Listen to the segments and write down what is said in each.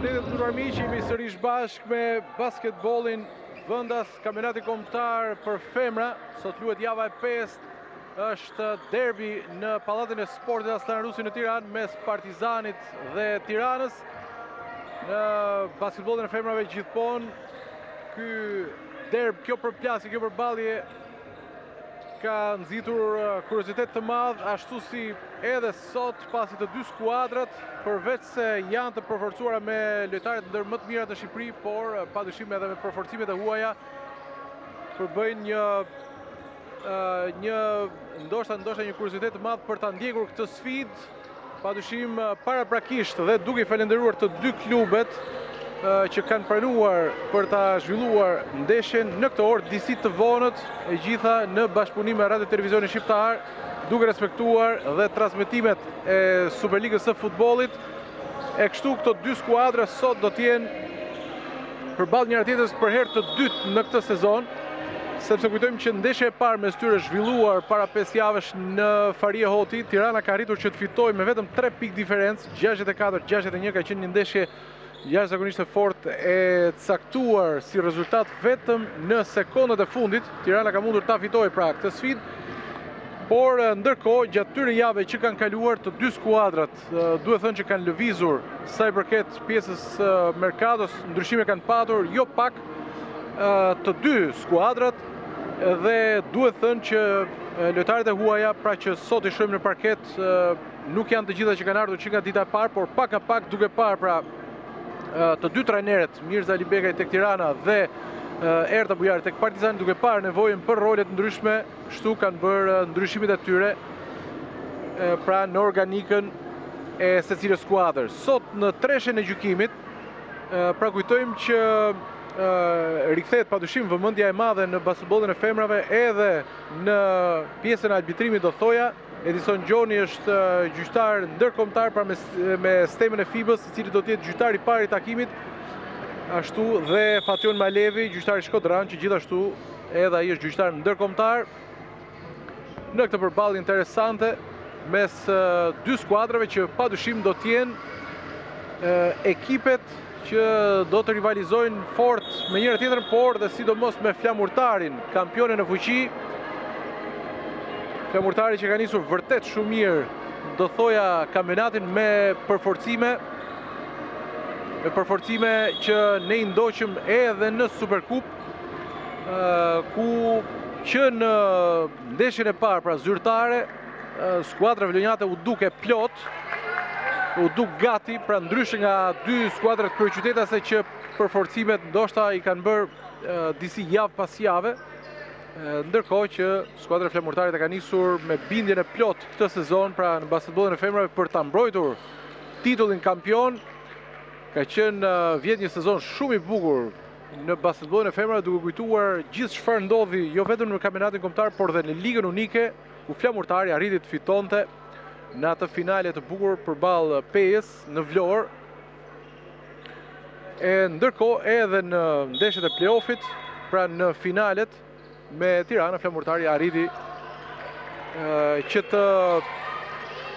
Përshëndetje të nderuar miq, jemi sërish bashkë me basketbollin vendas, kampionati kombëtar për femra. Sot luhet java e 5. Është derbi në Pallatin e Sportit Aslan Rusi në Tiranë mes Partizanit dhe Tiranës. Në basketbollin e femrave gjithmonë kjo përplasje, kjo përballje ka nxitur kuriozitet të madh, ashtu si edhe sot pasi të dy skuadrat, përveç se janë të përforcuara me lojtarët ndër më të mirat në Shqipëri, por padyshim edhe me përforcimet e huaja, përbëjnë ndoshta një kuriozitet të madh për ta ndjekur këtë sfidë, padyshim paraprakisht dhe duke i falenderuar të dy klubet që kanë pranuar për ta zhvilluar ndeshjen në këtë orë disi të vonët, e gjitha në bashkëpunim me Radio Televizionin Shqiptar, duke respektuar dhe transmetimet e Superligës së futbollit. E kështu këto dy skuadra sot do të jenë përballë njëra tjetrës për herë të dytë në këtë sezon, sepse kujtojmë që ndeshja e parë mes tyre zhvilluar para 5 javësh në Farie Hoti, Tirana ka arritur që të fitojë me vetëm 3 pikë diferencë, 64-61 ka qenë një ndeshje jashtëzakonisht e fortë e caktuar si rezultat vetëm në sekondat e fundit. Tirana ka mundur ta fitojë pra këtë sfidë, por ndërkohë gjatë këtyre javëve që kanë kaluar të dy skuadrat, duhet thënë që kanë lëvizur sa i përket pjesës merkatos, ndryshime kanë patur jo pak të dy skuadrat, dhe duhet thënë që lojtarët e huaja, pra që sot i shohim në parket, nuk janë të gjitha që kanë ardhur që nga dita e parë, por pak a pak duke parë pra të dy trajnerët, Mirza Alibekaj tek Tirana dhe Erta Bujari tek Partizani, duke parë nevojën për rolet ndryshme, kështu kanë bërë ndryshimet e tyre pra në organikën e secilës skuadër. Sot në treshën e gjykimit, pra kujtojmë që rikthehet padyshim vëmendja e madhe në basketbollin e femrave edhe në pjesën e arbitrimit, do thoja. Edison Gjoni është gjyqtar ndërkombëtar pra me sistemin e FIBA-s, i cili do të jetë gjyqtari i parë i takimit, ashtu dhe Fatjon Malevi, gjyqtari Shkodran, që gjithashtu edhe ai është gjyqtar ndërkombëtar në këtë përballje interesante mes dy skuadrave që padyshim do të jenë ekipet që do të rivalizojnë fort me njëra tjetrën, por dhe sidomos me flamurtarin, kampionin në fuqi. Flamurtari që ka nisur vërtet shumë mirë, do thoja, kampionatin me përforcime që ne i ndoqëm edhe në Superkup, ku që në ndeshjen e parë, pra zyrtare, skuadra vlonjate u duke plot, u duk gati, pra ndryshe nga dy skuadrat kryeqytetase që përforcimet ndoshta i kanë bërë disi javë pas jave, ndërkohë që skuadra flamurtarit e ka nisur me bindjen e plot këtë sezon, pra në basketbollin e femrave për ta mbrojtur titullin kampion. Ka qenë vjet një sezon shumë i bukur në basketbollin e femrave, duke kujtuar gjithë çfarë ndodhi jo vetëm në kampionatin kombëtar, por dhe në ligën unike, ku flamurtari arriti të fitonte në atë finale të bukur përballë PES në Vlorë. E ndërkohë edhe në ndeshjet e play-offit, pra në finalet me Tirana, flamurtari arriti që të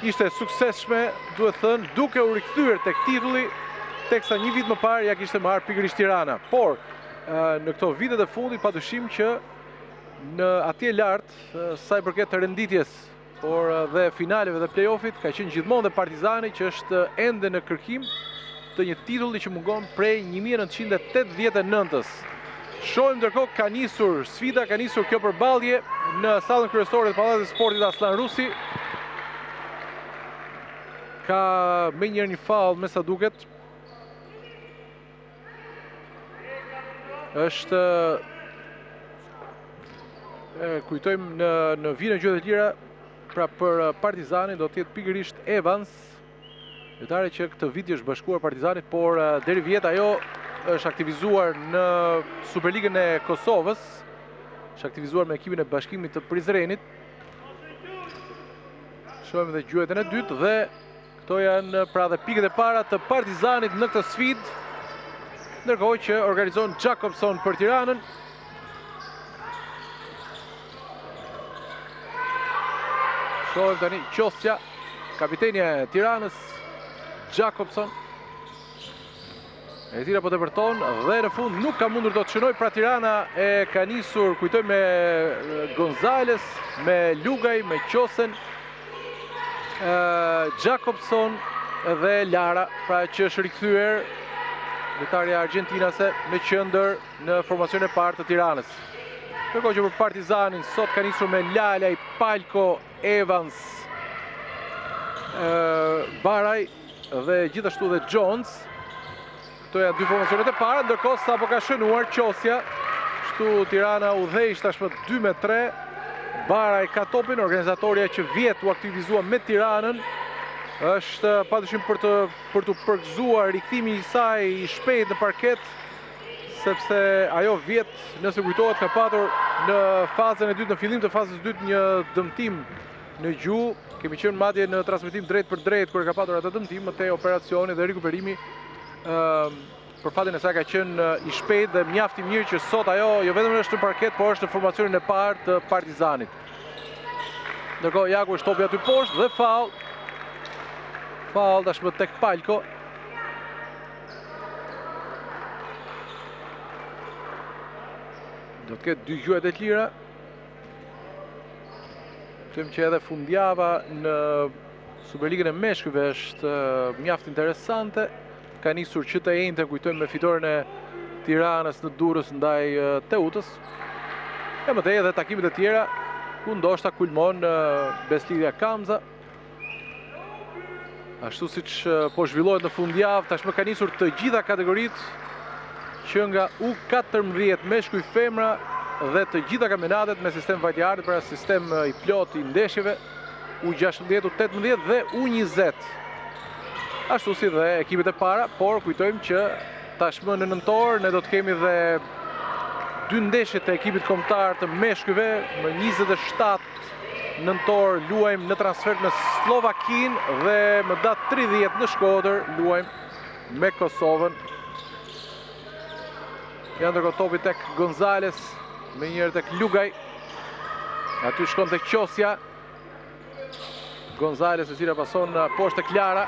ishte suksesshme, duhet thënë, duke u rikthyer tek titulli, teksa një vit më parë ja kishte marrë pikërisht Tirana. Por në këto vitet e fundit padyshim që në atje lart, sa i përket të renditjes, por dhe finaleve dhe play-offit, ka qenë gjithmonë dhe Partizani, që është ende në kërkim të një titulli që mungon prej 1989-s. Shohim ndërkohë ka nisur sfida, ka nisur kjo përballje në sallën kryesore të Pallatit të Sportit Aslan Rusi. Ka menjëherë një faull me sa duket. Është kujtojmë në vinë gjuhët e tjera, pra për Partizanin do të jetë pikërisht Evans, lojtare që këtë vit është bashkuar Partizanit, por deri vjet ajo është aktivizuar në Superligën e Kosovës, është aktivizuar me ekipin e Bashkimit të Prizrenit. Shohim dhe gjuhetën e dytë dhe këto janë pra dhe pikët e para të Partizanit në këtë sfidë, ndërkohë që organizon Jakobson për Tiranën. Shohim tani Qosja, kapiteni e Tiranës, Jakobson. E tira po tepërton dhe në fund nuk ka mundur do të shënoj, pra Tirana e ka nisur, kujtoj, me Gonzales, me Lugaj, me Qosen, Jakobson dhe Lara, pra që është rikthyer lojtarja argjentinase në qendër në formacion e parë të Tiranës. Ndërkohë që për Partizanin sot ka nisur me Lalaj, Palko, Evans, Baraj dhe gjithashtu dhe Jones. Këto janë dy formacionet e para, ndërkohë sapo ka shënuar Qosja. Kështu Tirana udhëheq tashmë 2-3. Baraj ka topin, organizatoria që vjet u aktivizua me Tiranën. Është padyshim për të përgëzuar rikthimi i saj i shpejt në parket, sepse ajo vjet, nëse kujtohet, ka patur në fazën e dytë, në fillim të fazës së dytë, një dëmtim në gjuhë. Kemi qenë madje në transmetim drejt për drejt kur ka patur atë dëmtim, më tej operacioni dhe rikuperimi për fatin e saj ka qenë i shpejt dhe mjaft i mirë që sot ajo jo vetëm është në parket, por është në formacionin e parë të Partizanit. Ndërkohë Jaku është topi aty poshtë dhe faul. Faul tashmë tek Palko. Do të ketë dy gjuhet e lira. Them që edhe fundjava në Superligën e meshkujve është mjaft interesante. Ka nisur që të enjte, kujtojmë, me fitoren e Tiranës në Durrës ndaj Teutës. E më tej edhe takimet e tjera ku ndoshta kulmon beslidhja Kamza. Ashtu siç po zhvillohet në fundjavë, tashmë ka nisur të gjitha kategoritë që nga U14 meshkuj femra dhe të gjitha kampionatet me sistem vajtjarit, pra sistem i plot i ndeshjeve, U16, U18 dhe U20. Ashtu si dhe ekipet e para, por kujtojmë që tashmë në nëntor ne do të kemi dhe dy ndeshje të ekipit kombëtar të meshkujve. Më 27 nëntor luajmë në transfer në Slovakinë dhe më datë 30 në Shkodër luajmë me Kosovën. Janë ndërkohë topi tek Gonzales, me njëherë tek Lugaj. Aty shkon tek Qosja. Gonzales e cila pason poshtë tek Lara.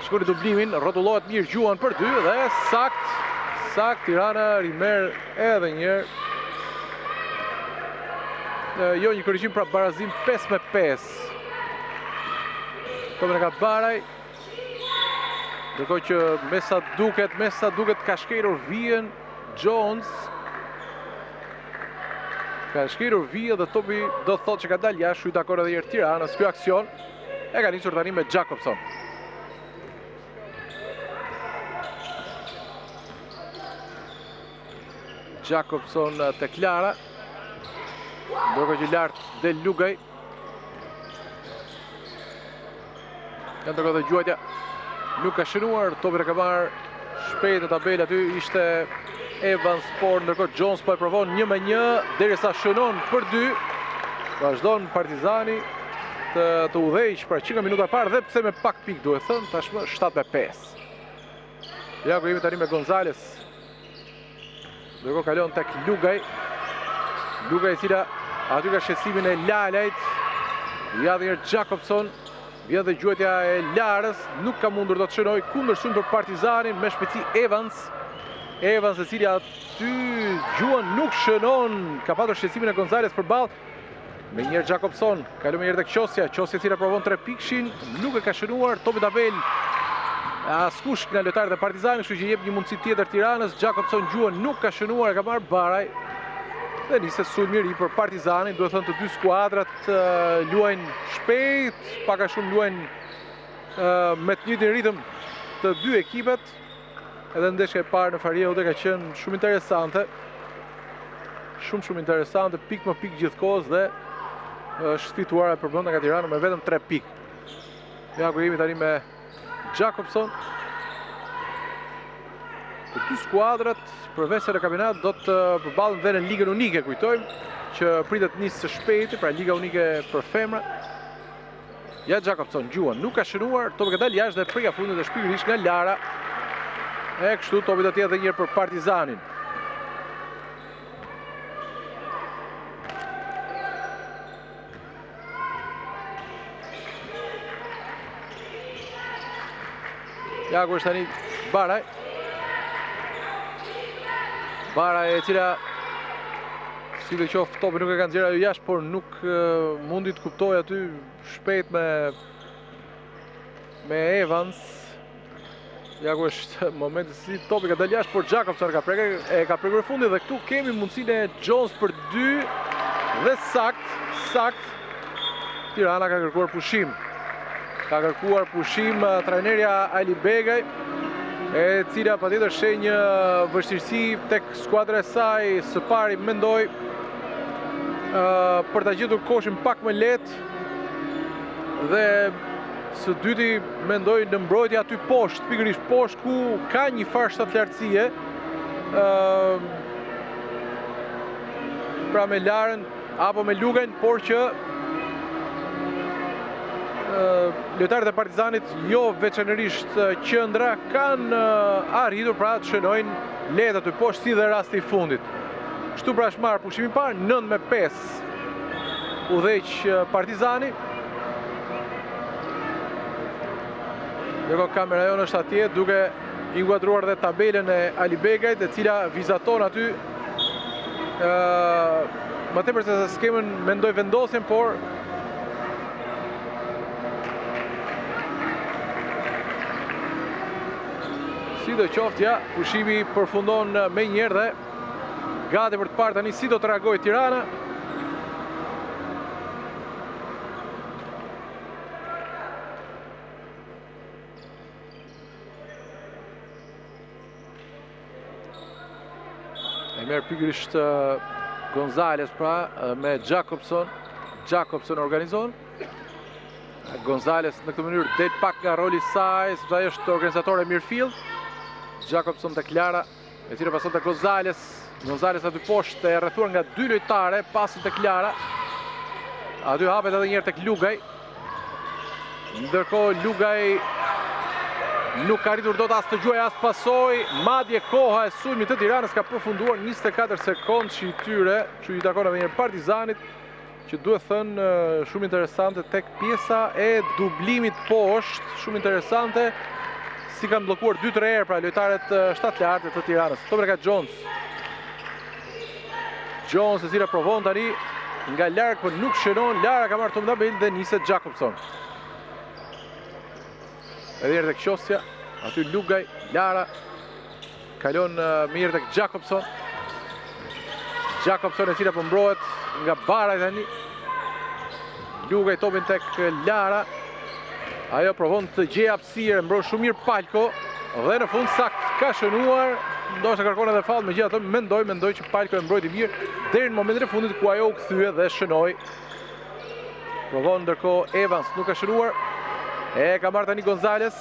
Shkon i dublimin, rrotullohet mirë gjuan për 2 dhe sakt Tirana rimer edhe njëherë. Jo një korrigjim, pra barazim 5-5. Topin e ka Baraj. Ndërkohë që me sa duket ka shkelur vijën Jones. Ka shkelur vijën dhe topi do thotë që ka dalë jashtë, shujt akor edhe herë Tiranës. Ky aksion e ka nisur tani me Jakobson. Jakobson tek Lara. Ndërkohë që lart del Lugaj. Ndërkohë dhe gjuajtja nuk ka shënuar, topin e ka marrë shpejt në tabelë, aty ishte Evans, por ndërkohë Jones po e provon 1-1 derisa shënon për 2. Vazhdon Partizani të udhëheq pra që nga minuta e parë dhe pse me pak pikë duhet thënë, tashmë 7-5. Ja ku jemi tani me Gonzales. Ndërkohë kalon tek Lugaj. Lugaj, e cila aty ka shqetësimin e Lalajt. Ja dhe njërë Jakobson. Vjen dhe gjuetja e Larës, nuk ka mundur do të shënoj, kundër shumë për Partizanin, me shpejtësi Evans. Evans, e cili aty gjuan nuk shënon, ka patur shqetësimin e Gonzales përballë. Me njërë Jakobson, kalon me njërë tek Qosja, Qosja e cila provon 3 pikshin, nuk e ka shënuar, topi tabel askush nga lojtarët e Partizanit, kështu që jep një mundësi tjetër Tiranës. Jakobson gjuan nuk ka shënuar, e ka marrë Baraj. Dhe niset sulmiri për Partizanin, duhet thënë të dy skuadrat luajnë shpejt, pak a shumë luajnë me të njëjtin ritëm të dy ekipet. Edhe ndeshja e parë në Fariaude ka qenë shumë interesante. Shumë interesante, pik më pik gjithkohës dhe është fituar e përbrenda nga Tirana me vetëm 3 pikë. Ja ku jemi tani me Jakobson. Të dy skuadrat përveç se në kampionat do të përballen dhe në ligën unike, kujtojmë që pritet nisë së shpejti, pra liga unike për femra. Ja Jakobson gjuan, nuk ka shënuar, topi ka dalë jashtë dhe prika fundit është pikërisht nga Lara. E kështu topi do të jetë edhe një herë për Partizanin. Ja ku është tani Baraj. Bara e cila si dhe qoftë topi nuk e kanë nxjerrë ajo jashtë, por nuk mundi të kuptoj aty shpejt me Evans. Ja ku është momenti si topi ka dalë jashtë, por Jacobson ka prekur fundi dhe këtu kemi mundësinë e Jones për 2 dhe sakt. Tirana ka kërkuar pushim. Ka kërkuar pushim trajnerja Ali Begaj, e cila patjetër sheh një vështirësi tek skuadra e saj. Së pari mendoj për ta gjetur koshin pak më lehtë dhe së dyti mendoj në mbrojtje aty poshtë, pikërisht poshtë ku ka një farë shtatlartësie. Pra me Laren apo me Lugajn, por që lojtarët e Partizanit, jo veçanërisht qendra, kanë arritur pra të shënojnë lehtë aty poshtë, si dhe rasti i fundit. Kështu pra është marrë pushimi i parë, 9-5 udhëheq Partizani. Ndërkohë kamera jonë është atje duke inkuadruar dhe tabelën e Ali Begajt, e cila vizaton aty më tepër se skemën mendoj vendosjen, por si do qoftë, ja, pushimi përfundon me njerë dhe gati për të parë tani si do të reagojë Tirana. E merë pikërisht Gonzales pra me Jacobson. Jacobson organizon. Gonzales në këtë mënyrë del pak nga roli saj, sepse ajo është organizatore midfield. Jacobson të Klara, e cila pason të Gonzales. Gonzales aty poshtë e rrethuar nga 2 lojtare, pasi të Klara. Aty hapet edhe njerë tek Lugaj. Ndërkohë Lugaj nuk ka arritur dot as të gjuaj as pasoj. Madje koha e sulmit të Tiranës ka përfunduar 24 sekondë që i tyre, që i takon edhe njerë Partizanit, që duhet thënë shumë interesante tek pjesa e dublimit poshtë, shumë interesante, si kanë bllokuar 2-3 herë pra lojtarët shtatlartë të Tiranës. Topin ka Jones. Jones e cila provon tani nga larg, por nuk shënon. Lara ka marrë Tom Dabel dhe niset Jacobson. Edhe herë tek Qosja, aty Lugaj, Lara kalon mirë tek Jacobson. Jacobson e cila po mbrohet nga Baraj tani. Lugaj topin tek Lara. Ajo provon të gjejë hapësirë, mbron shumë mirë Palko dhe në fund sakt ka shënuar. Ndoshta kërkon edhe faull, megjithatë mendoj që Palko e mbrojti mirë deri në momentin e fundit ku ajo u kthye dhe shënoi. Provon ndërkohë Evans, nuk ka shënuar. E ka marrë tani Gonzales.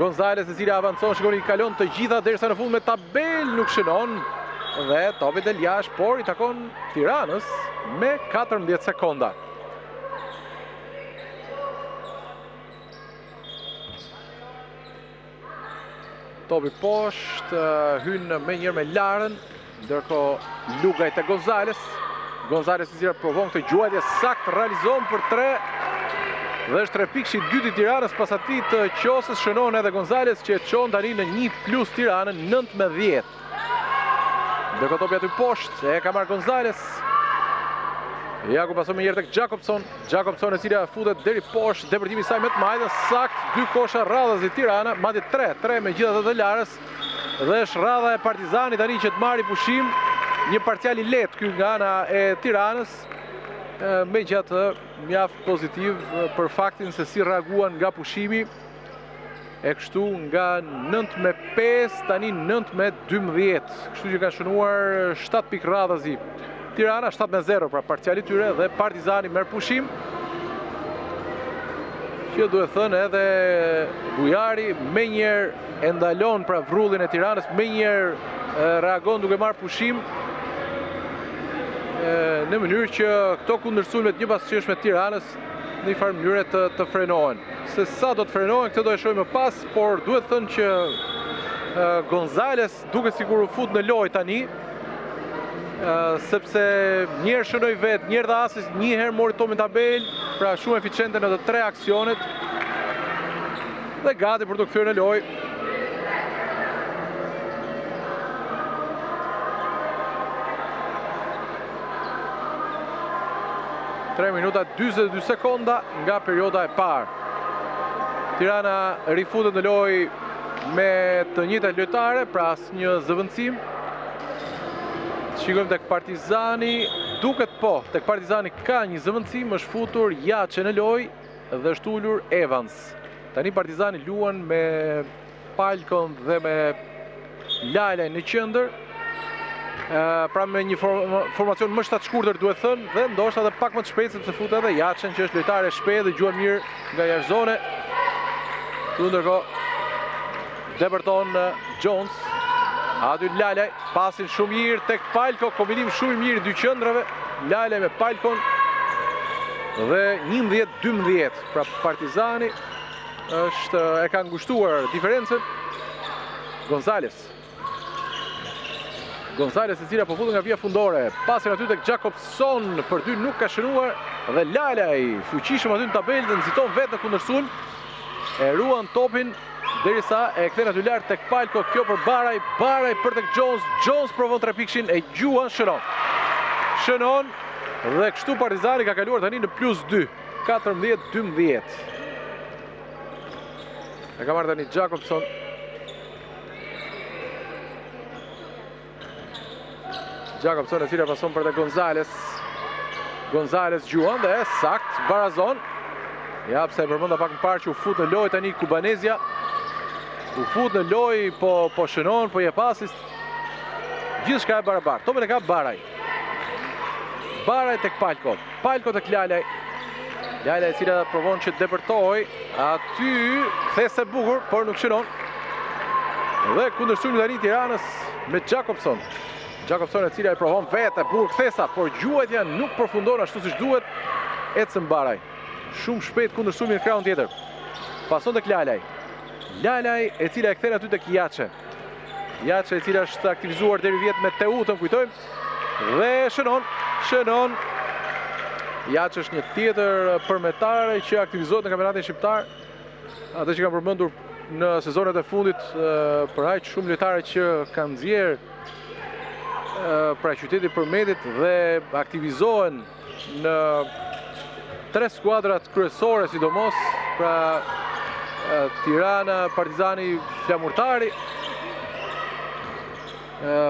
Gonzales e cila avancon, shikoni i kalon të gjitha derisa në fund me Tabel nuk shënon dhe topi del jashtë, por i takon Tiranës me 14 sekonda. Topi poshtë, hynë me njërë me Laren, ndërkohë Lugaj të Gonzales. Gonzales i cila provon këtë gjuajtje sakt, realizon për 3 dhe është 3 pikë i dyti Tiranës. Pas atij të Qosës shënon edhe Gonzales që e çon tani në 1+ Tiranën 9-10. Ndërkohë topi aty poshtë, e ka marrë Gonzales. Ja ku pason me njerë tek Jacobson. Jacobson e cila futet deri poshtë, depërtimi i saj me të majtën, sakt 2 kosha radhës i Tirana, madje 3 me gjithatë të Larës. Dhe është radha e Partizanit tani që të marri pushim, një parcial i lehtë ky nga ana e Tiranës. Megjithatë mjaft pozitiv për faktin se si reaguan nga pushimi. E kështu nga 9-5 tani 9-12. Kështu që ka shënuar 7 pikë radhës i Tirana, 7-0 pra parciali tyre dhe Partizani merr pushim. Që duhet thënë edhe Bujari me njerë e ndalon pra vrullin e Tiranës, me njerë reagon duke marrë pushim në mënyrë që këto kundërsulmet një pasqyrshme të Tiranës në një farë mënyre të frenohen. Se sa do të frenohen, këtë do e shohim më pas, por duhet thënë që Gonzales duke sikur u fut në lojë tani, sepse njerë shënoj vetë, njerë dhe asis, njëherë mori Tomin Tabel, pra shumë eficiente në të 3 aksionet, dhe gati për të kthyer në lojë. 3 minuta 42 sekonda nga perioda e parë. Tirana rifutet në lojë me të njëjtat lojtare, pra asnjë zëvendësim. Shikojmë tek Partizani, duket po, tek Partizani ka një zëvendësim, është futur Jaçe në lojë dhe është ulur Evans. Tani Partizani luan me Palkon dhe me Lajlaj në qendër. Pra me një formacion më shtatshkurtër duhet thënë, dhe ndoshta edhe pak më të shpejtë sepse fut edhe Jaçen që është lojtare e shpejtë dhe gjuan mirë nga jashtë zone. Këtu ndërkohë depërton Jones. Aty Lajlaj, pasin shumë mirë tek Palko, kombinim shumë i mirë dy qendrave, Lajlaj me Palkon dhe 11-12. Pra Partizani e ka ngushtuar diferencën. Gonzales e cila po futet nga vija fundore. Pasin aty tek Jakobson, për dy nuk ka shënuar dhe Lajlaj fuqishëm aty në tabelë dhe nxiton vetë në kundërsulm. E ruan topin derisa e kthen aty lart tek Palko, kjo për Baraj, Baraj për tek Jones, Jones provon 3 pikshin e gjuan shënon dhe kështu Partizani ka kaluar tani në +2, 14-12. E ka marrë tani Jakobson. Jakobson e cila pason për tek Gonzales. Gonzales gjuan dhe sakt Barazon. Ja, pse e përmenda pak më parë që u fut në lojë tani Kubanezia. U fut në lojë, po shënon, po jep asis. Gjithçka e barabartë. Topin e ka Baraj. Baraj tek Palko. Palko tek Lajlaj. Lajlaj e cila provon që të depërtoj. Aty kthese bukur, por nuk shënon. Dhe kundërshtymi tani Tiranës me Jakobson. Jakobson e cila e provon vetë bukur kthesa, por gjuajtja nuk përfundon ashtu siç duhet. Ecën Baraj. Shumë shpejt kundërshtymi në krahun tjetër. Pason tek Lajlaj. Lajlaj e cila e kthen aty tek Jaçe. Jaçe e cila është aktivizuar deri vjet me Teutën, kujtojmë. Dhe shënon. Jaçe është një tjetër përmetare që aktivizohet në kampionatin shqiptar. Atë që kanë përmendur në sezonet e fundit për aq shumë lojtarë që kanë nxjerr pra qyteti Përmetit dhe aktivizohen në 3 skuadrat kryesore, sidomos pra Tirana, Partizani, Flamurtari,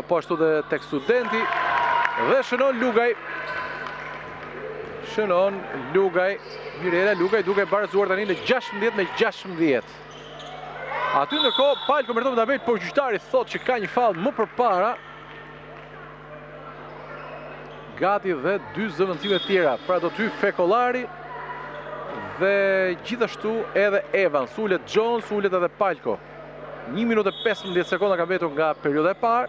po ashtu dhe tek Studenti, dhe shënon Lugaj. Mirela Lugaj duke barazuar tani në 16-16. Aty ndërkohë Palko mërton tabel, por gjyqtari thotë që ka një fall më përpara. Gati dhe 2 zëvendësime tjera, pra do të hyjë Fekollari dhe gjithashtu edhe Evans, ulet Jones, ulet edhe Palko. 1 minutë e 15 sekonda ka mbetur nga perioda e parë.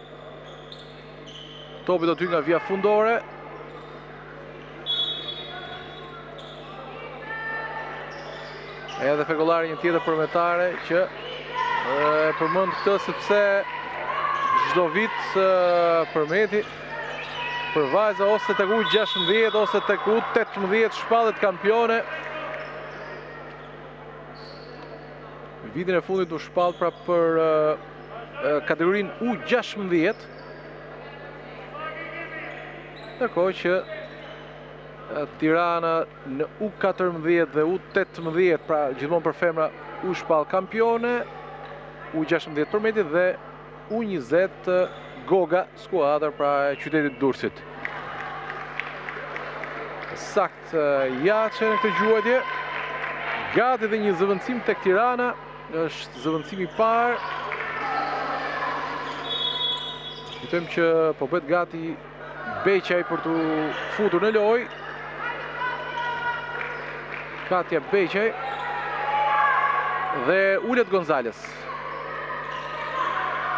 Topi do të hyjë nga vija fundore. Edhe Fekollari një tjetër përmetare që përmend këtë sepse çdo vit Përmeti për vajza ose tek U16 ose tek U18 shpallet kampione. Vitin e fundit u shpall pra për kategorinë U16. Ndërkohë që Tirana në U14 dhe U18, pra gjithmonë për femra, u shpall kampione, U16 Përmeti dhe U20 Goga, skuadër pra e qytetit Durrësit. Sakt Jaçe në këtë gjuajtje. Gati dhe një zëvendësim tek Tirana, është zëvendësimi i parë. Kujtojmë që po bëhet gati Beqaj për të futur në lojë. Katja Beqaj dhe ulet Gonzales.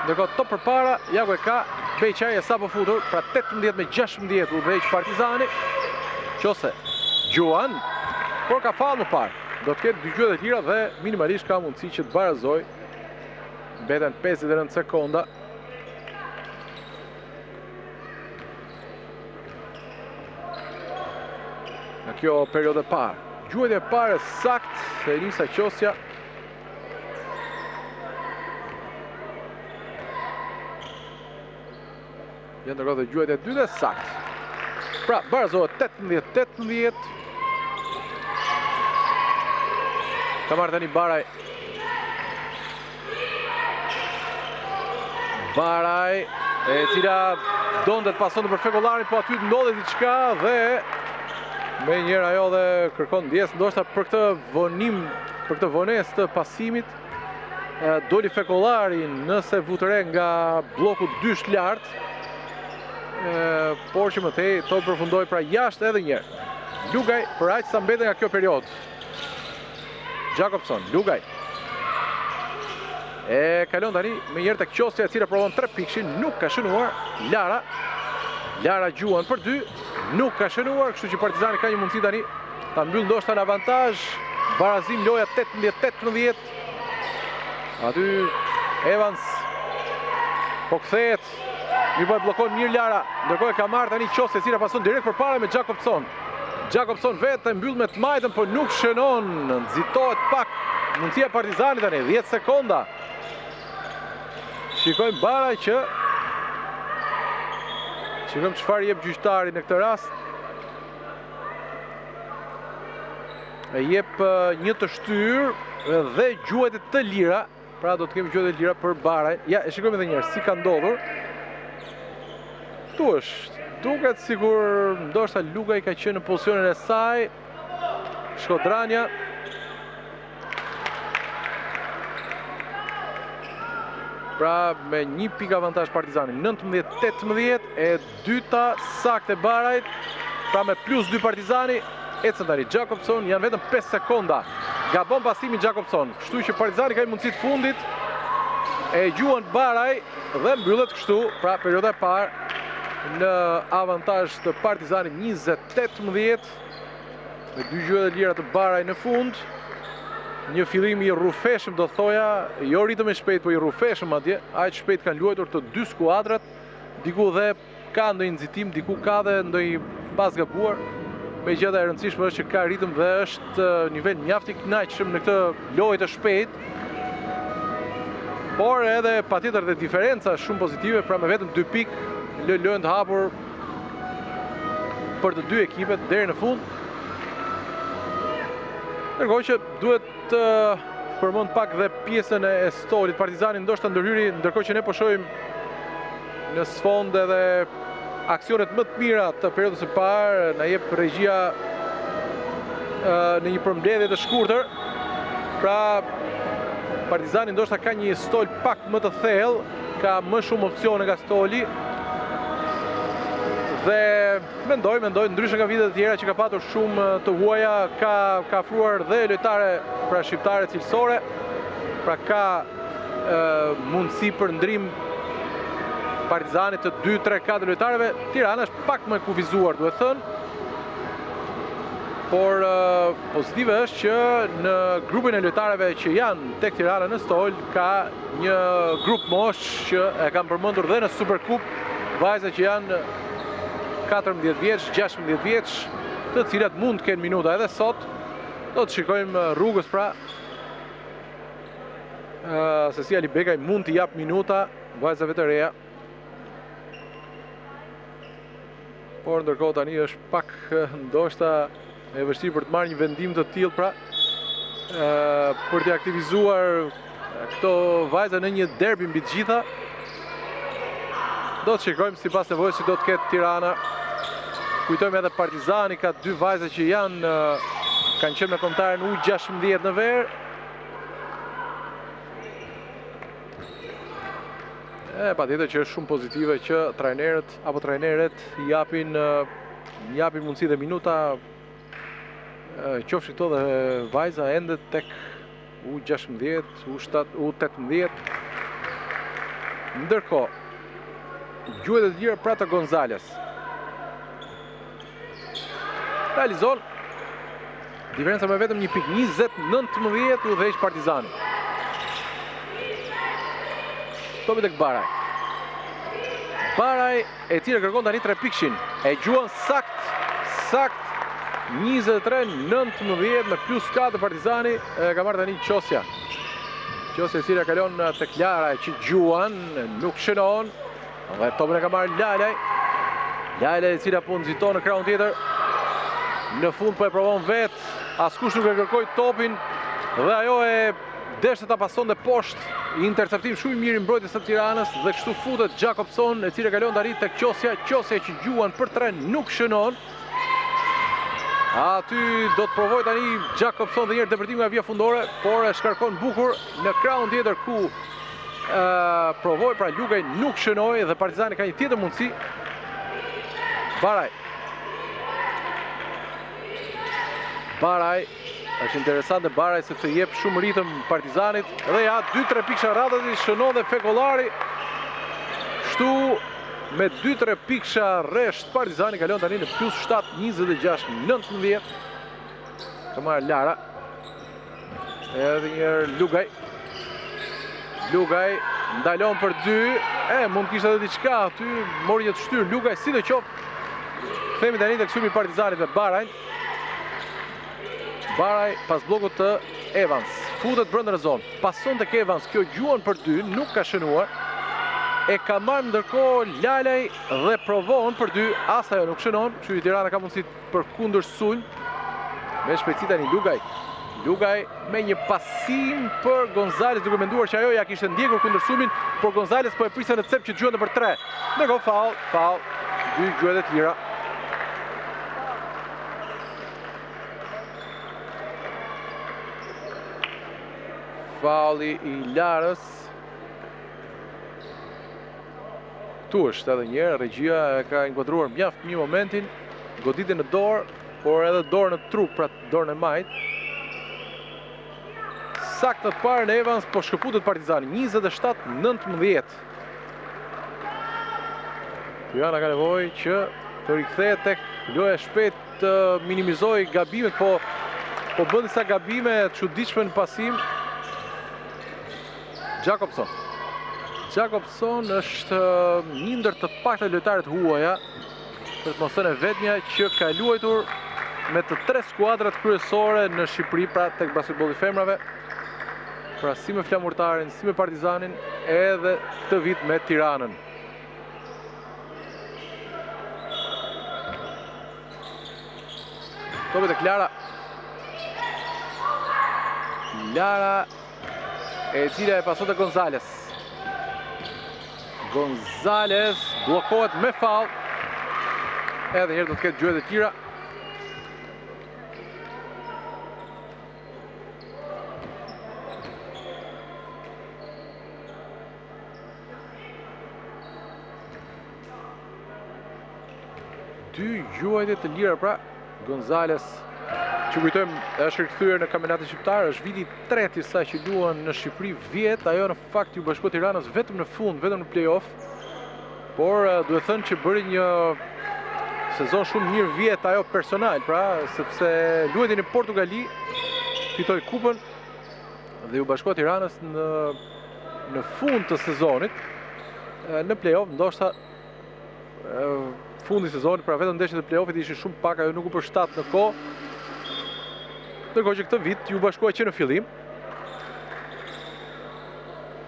Ndërkohë top përpara, ja ku e ka Beqaj e sapo futur, pra 18-16 u veç Partizani. Qose Gjuan, por ka fallë më parë. Do të ketë dy gjuhë të tjera dhe minimalisht ka mundësi që të barazoj. Mbeten 59 sekonda. Në kjo periodë e parë. Gjuhët e parë sakt se Elisa Qosja. Janë ndërkohë dhe gjuhët e dytë sakt. Pra, barazohet 18-18. Ka marrë tani Baraj. Baraj, e cila donte të pasonte për Fekullarin, po aty ndodhi diçka dhe me njëra ajo dhe kërkon ndjes ndoshta për këtë vonim, për këtë vonesë të pasimit. Doli Fekullari nëse vutëre nga bloku dysh lart, por që më tej to përfundoi pra jashtë edhe një herë. Lugaj për aq sa mbetën nga kjo periudhë. Jakobson, Lugaj. E kalon tani me njërë tek Qosja e cila provon 3 pikshin, nuk ka shënuar. Lara Gjuan për 2, nuk ka shënuar, kështu që Partizani ka një mundësi tani ta mbyll ndoshta në avantazh. Barazim loja 18-18. Aty Evans po kthehet. Mirë po e bllokon mirë Lara, ndërkohë ka marrë tani Qosja e cila pason direkt përpara me Jakobson. Jakobson vetë mbyll me të majtën, po nuk shënon, nxitohet pak. Mundësia Partizanit tani, 10 sekonda. Shikojmë Baraj që shikojmë çfarë jep gjyqtari në këtë rast. E jep një të shtyr dhe gjuhët të lira. Pra do të kemi gjuhët të lira për Baraj. Ja, e shikojmë edhe një herë si ka ndodhur. Tu është. Duket sikur ndoshta Lugaj ka qenë në pozicionin e saj. Shkodrania. Pra me 1 pikë avantazh Partizani, 19-18, e dyta saktë e Barajt, pra me plus 2 Partizani, ecën tani Jakobson, janë vetëm 5 sekonda. Gabon pasimi Jakobson, kështu që Partizani ka një mundësi të fundit, e gjuan Baraj dhe mbyllet kështu, pra perioda e parë në avantazh të Partizani 20-18, me 2 gjuhë të lira të Baraj në fund. Një fillim i rrufeshëm do thoja, jo ritëm e shpejt, po i rrufeshëm atje, aq shpejt kanë luajtur të 2 skuadrat, diku dhe ka ndonjë nxitim, diku ka dhe ndonjë pas gabuar. Megjithatë e rëndësishme është që ka ritëm dhe është nivel mjaft i kënaqshëm në këtë lojë të shpejtë. Por edhe patjetër dhe diferenca shumë pozitive, pra me vetëm 2 pikë lojën të hapur për të 2 ekipet deri në fund. Ndërkohë që duhet të përmend pak dhe pjesën e stolit. Partizani ndoshta ndërhyri, ndërkohë që ne po shohim në sfond edhe aksionet më të mira të periudhës së parë, na jep regjia në një përmbledhje të shkurtër. Pra Partizani ndoshta ka një stol pak më të thellë, ka më shumë opsione nga stoli. Dhe mendoj, ndryshe nga vitet e tjera që ka patur shumë të huaja, ka ofruar dhe lojtare pra shqiptare cilësore, pra ka mundësi për ndrim Partizanit të 2, 3, 4 lojtareve. Tirana është pak më kufizuar, duhet thënë. Por pozitive është që në grupin e lojtareve që janë tek Tirana në stol, ka një grup mosh që e kam përmendur dhe në Superkup, vajza që janë 14 vjeç, 16 vjeç, të cilat mund të kenë minuta edhe sot. Do të shikojmë rrugës pra. Se si Ali Bekaj mund të jap minuta vajzave të reja. Por ndërkohë tani është pak ndoshta e vështirë për të marrë një vendim të tillë pra, për të aktivizuar këto vajza në një derbi mbi të gjitha. Do të shikojmë sipas nevojës si do të ketë Tirana. Kujtojmë edhe Partizani ka 2 vajza që kanë qenë me kombëtaren U16 në verë. Patjetër që është shumë pozitive që trajnerët japin mundësi dhe minuta, qofshi këto dhe vajza ende tek U16, U18. Ndërkohë, gjuhët e të lira pra të Gonzales. Realizon diferenca me vetëm 1 pikë, 20-19 u dheq Partizani. Topi tek Baraj. Baraj e cila kërkon tani 3 pikshin. E gjuan sakt 23-19 me plus 4 Partizani, ka marrë tani Qosja. Qosja e cila kalon tek Lara që gjuan, nuk shënon. Dhe topin e ka marrë Lajlaj. Lajlaj e cila po nxiton në krahun tjetër. Në fund po e provon vetë, askush nuk e kërkoi topin, Dhe ajo e deshte ta pason dhe poshtë, interceptim shumë i mirë i mbrojtjes së Tiranës dhe kështu futet Jakobson, e cila kalon të arrit tek Qosja që gjuan për 3 nuk shënon. Aty do të provoj tani Jakobson dhe njërë depërtim nga vija fundore, por e shkarkon bukur në krahun tjetër ku provoj, pra Lugaj nuk shënoi dhe Partizani ka një tjetër mundësi. Baraj, është interesante Baraj sepse jep shumë ritëm Partizanit dhe ja 2-3 pikësha radhës i shënon dhe Fekollari. Kështu me 2-3 pikësha rresht Partizani kalon tani në plus 7, 26-19. Ka marrë Lara. Edhe njërë Lugaj ndalon për 2. Mund kishte edhe diçka aty, mori jetë shtyr Lugaj si të qoftë. Themi tani tek sulmi i Partizanit me Barajn. Baraj pas blokut të Evans, futet brenda në zonë, pason tek Evans, kjo gjuan për 2, nuk ka shënuar. E ka marrë ndërkohë Lalaj dhe provon për 2, as ajo nuk shënon, kështu që Tirana ka mundësi për kundër sulm. Me shpejtësi tani Lugaj me një pasim për Gonzales, duke menduar që ajo ja kishte ndjekur kundër sulmin, por Gonzales po e priste në cep që gjuante për 3. Ndërkohë faul, 2 gjuhet e tjera. Fauli i Larës. Tu është edhe njerë, regjia e ka inkuadruar mjaft një momentin, goditje në dorë, por edhe dorë në trup, pra dorë në majt. Sakt në të parë në Evans, po shkëputet Partizani, 27-19. Tirana ka nevojë që të rikthehet tek loja shpejt të minimizoj gabimet, po bën disa gabime të çuditshme në pasim. Jakobson është një ndër të paktë lojtarët huaja, për të mos thënë vetmja që ka luajtur me të 3 skuadrat kryesore në Shqipëri, pra tek basketbolli femrave, pra si me Flamurtarin, si me Partizanin, edhe këtë vit me Tiranën. Topet e Lara, e cila e pasot e Gonzales. Gonzales blokohet me faul. Edhe njerë do të ketë gjuhet e tjera. Dy gjuhet të lira pra. Gonzales, që kujtojmë, është rikthyer në kampionatin shqiptar, është viti 3 i saj që luan në Shqipëri vjet, ajo në fakt ju bashkuat Tiranës vetëm në fund, vetëm në play-off. Por duhet thënë që bëri një sezon shumë mirë vjet ajo personal, pra, sepse luajti në Portugali, fitoi kupën dhe ju bashkuat Tiranës në fund të sezonit. Në play-off ndoshta fundi i sezonit, pra vetëm ndeshjet e play-offit ishin shumë pak, ajo nuk u përshtat në kohë. Ndërkohë që këtë vit ju bashkuaj që në fillim.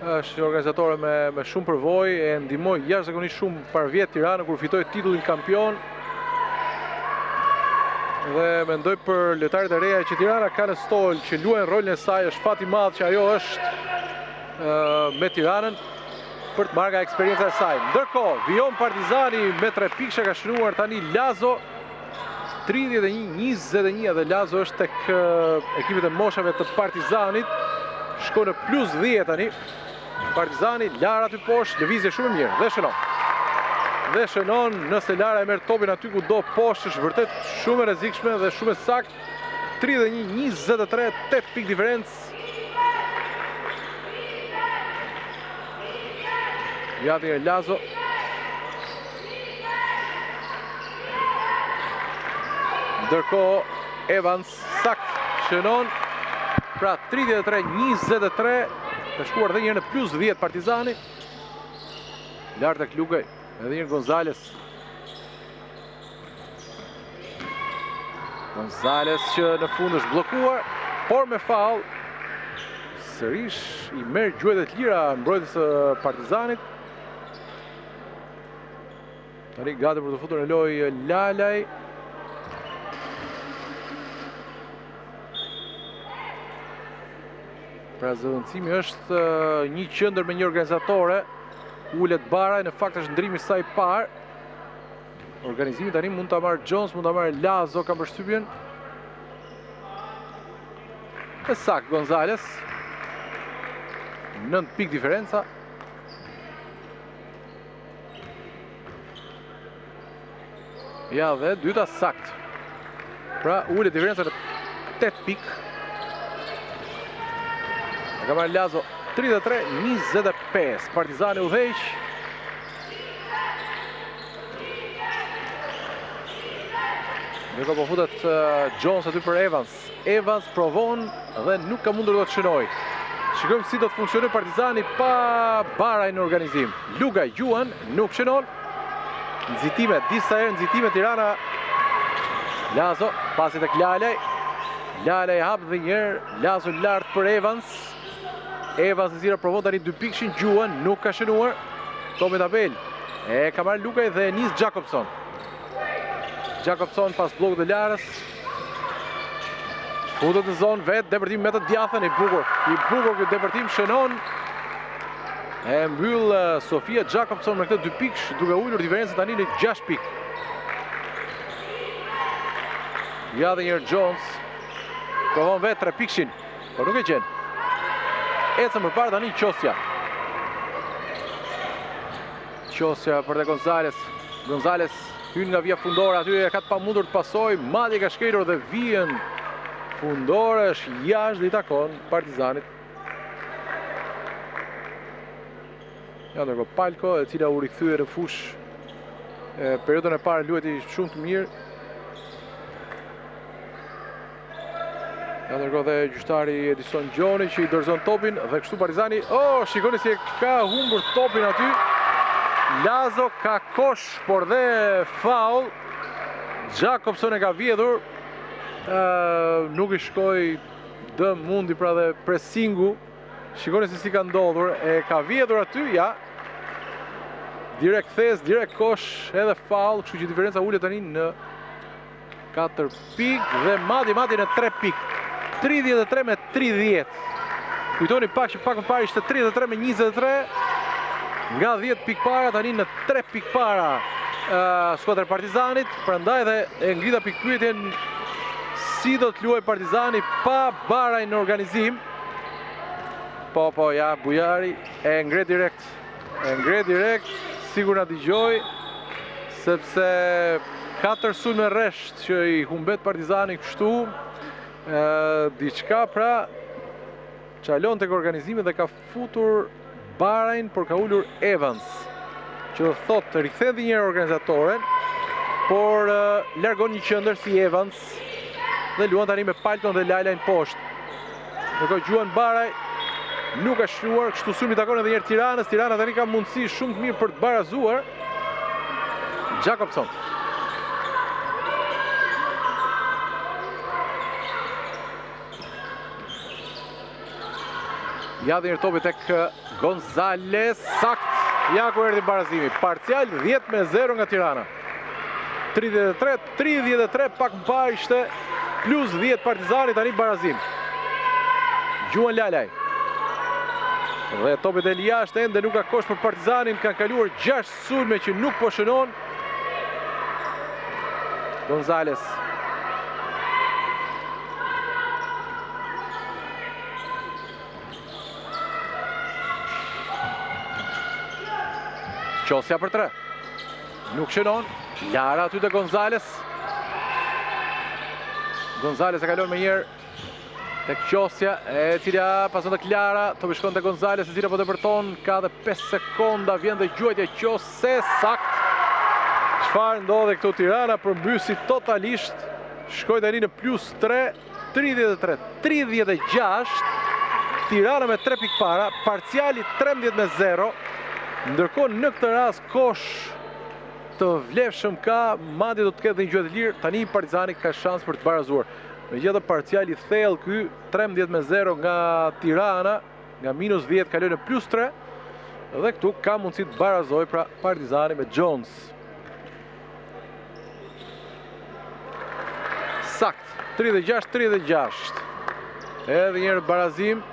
Është organizatore me shumë përvojë, e ndihmoi jashtëzakonisht shumë par vjet Tirana kur fitoi titullin kampion. Dhe mendoj për lojtarët e reja që Tirana ka në stol që luajnë rolin e saj, është fat i madh që ajo është me Tiranën për të marrë nga eksperjenca e saj. Ndërkohë, vijon Partizani me 3 pikësha, ka shënuar tani Lazo 31-21 dhe Lazo është tek ekipet e moshave të Partizanit. Shko në plus 10 tani. Partizani, Lara aty poshtë, lëvizje shumë mirë dhe shënon nëse Lara e merr topin aty ku do poshtë, është vërtet shumë e rrezikshme dhe shumë e saktë. 31-23, 8 pikë diferencë. Jati e Lazo. Ndërkohë Evans sakt shënon. Pra 33-23, ka shkuar dhe njërë në plus 10 Partizani. Lartë tek Lugaj, edhe njërë Gonzales. Gonzales që në fund është blokuar, por me faul. Sërish i merr gjuhet e të lira mbrojtës së Partizanit. Tani gati për të futur në lojë Lalaj. Pra zëvendësimi është një qendër me një organizatore. Ulet Baraj, në fakt është ndrimi sa i parë. Organizimi tani mund ta marrë Jones, mund ta marrë Lazo, ka përshtypjen. E sakt Gonzales. 9 pikë diferenca. Ja dhe dyta sakt. Pra ulet diferenca në 8 pikë. E ka marrë Lazo 33-25. Partizani udhëheq. Ndërkohë po futet Jones aty për Evans. Evans provon dhe nuk ka mundur të shënoj. Shikojmë si do të funksionojë Partizani pa Baraj në organizim. Luga Juan nuk shënon. Nxitime, disa herë nxitime Tirana. Lazo, pasi tek Lalaj. Lalaj hap dhe njëherë, Lazo lart për Evans. Evans Zira provon tani 2 pikshin, Juan nuk ka shënuar. Tomi tabel. E ka marrë Lukaj dhe nis Jakobson. Jakobson pas blokut të larës. Futet në zonë vetë, depërtim me të djathën, i bukur këtë depërtim, shënon. E mbyll Sofia Jakobson me këtë 2 piksh, duke ullur diferencën tani në 6 pikë. Ja dhe njërë Jones, provon vetë 3 pikshin, por nuk e gjenë. Ecën për parë tani Qosja. Qosja për te Gonzales. Gonzales hyn nga via fundore, aty e ka të pamundur të pasoj, madje ka shkelur dhe vijën fundore është jashtë dhe i takon Partizanit. Ja ndërkohë Palko, e cila u rikthye në fush periudhën e parë lueti shumë të mirë. Ja ndërkohë dhe gjyqtari Edison Gjoni që i dorëzon topin dhe kështu Partizani, shikoni si e ka humbur topin aty. Lazo ka kosh, por dhe faul. Jakobson e ka vjedhur. Nuk i shkoi dëm mundi pra dhe pressingu. Shikoni se si ka ndodhur. E ka vjedhur aty, ja. Direkt thes, direkt kosh, edhe faul. Kështu që diferenca ulet tani në 4 pikë dhe madje në 3 pikë. 33-30. Kujtoni pak që pak më parë ishte 33-23. Nga 10 pikë para, tani në 3 pikë para skuadra Partizanit. Prandaj dhe e ngrita pikpyetjen si do të luajë Partizani pa Baraj në organizim. Po, ja, Bujari e ngre direkt, sigur na dëgjoi, sepse 4 sulme rresht që i humbet Partizani kështu, diçka pra çalon tek organizimi dhe ka futur Barajn, por ka ullur Evans, që do thot të rikthen dhe njërë organizatoren, por largon një qëndër si Evans dhe luan tani me Palton dhe Lajlajn poshtë. Ndërkohë Juan Baraj nuk ka shruar, kështu sulmi takon edhe njërë Tiranës. Tirana tani ka mundësi shumë të mirë për të barazuar. Jakobson. Ja dhe njërë topi tek Gonzales, sakt, ja ku erdi barazimi. Parcial 10-0 nga Tirana. 33, pak më parë ishte plus 10 Partizani, tani barazim. Juan Lalaj. Dhe topit e jashtë ende nuk ka kosh për Partizanin, kanë kaluar 6 sulme që nuk po shënon. Gonzales. Qosja për 3. Nuk shënon. Lara aty të Gonzales. Gonzales e kalon me njerë tek Qosja, e cila pason të Klara, të shkon të Gonzales, e cila po të përton, ka dhe 5 sekonda, vjen dhe gjuajtja Qose, sakt. Çfarë ndodhe këtu Tirana, përmbysi totalisht, shkoj tani në plus 3, 33-36, Tirana me 3 pikë para, parciali 13-0, ndërkohë në këtë rast kosh të vlefshëm ka, madje do të ketë dhe një gjuajtë lirë, tani Partizani ka shans për të barazuar. Me gjithë parciali thellë ky, 13-0 nga Tirana, nga minus 10 kaloi në plus 3, dhe këtu ka mundësi të barazoj pra Partizani me Jones. Sakt, 36-36. Edhe njërë barazim.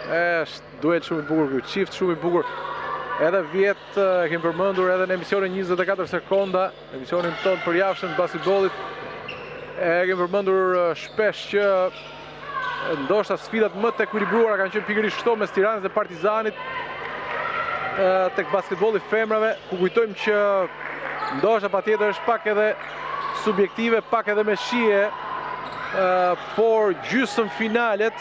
Është duel shumë i bukur ky, çift shumë i bukur. Edhe vjet e kemi përmendur edhe në emisionin 24 sekonda, emisionin tonë për javshëm të basketbollit. E kemi përmendur shpesh që ndoshta sfidat më të ekuilibruara kanë qenë pikërisht këto mes Tiranës dhe Partizanit tek basketbolli femrave, ku kujtojmë që ndoshta patjetër është pak edhe subjektive, pak edhe me shije, por gjysmë finalet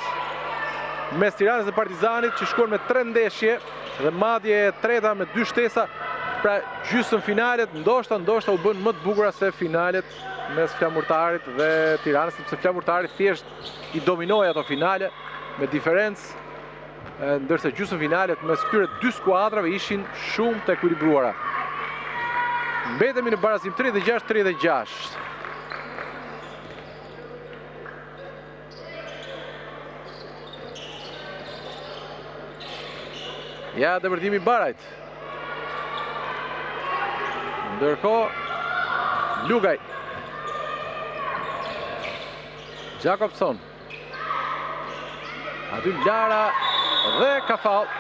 mes Tiranës dhe Partizanit që shkuan me 3 ndeshje dhe madje e treta me 2 shtesa, pra gjysmë finalet ndoshta u bën më të bukura se finalet mes Flamurtarit dhe Tiranës, sepse Flamurtari thjesht i dominoi ato finale me diferencë, ndërsa gjysmë finalet mes këtyre 2 skuadrave ishin shumë të ekuilibruara. Mbetemi në barazim 36-36. Ja, dëvërtimi Barajt. Ndërkohë Lugaj. Jakobson. Aty Lara dhe ka faull.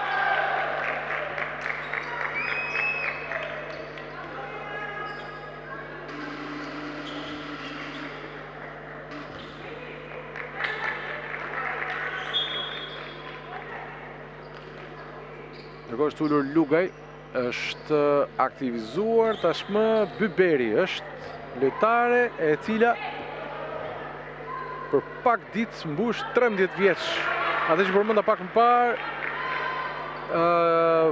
Ndërkohë është ulur Lugaj, është aktivizuar tashmë Byberi, është lojtare e cila për pak ditë mbush 13 vjeç. Atë që përmenda pak më parë,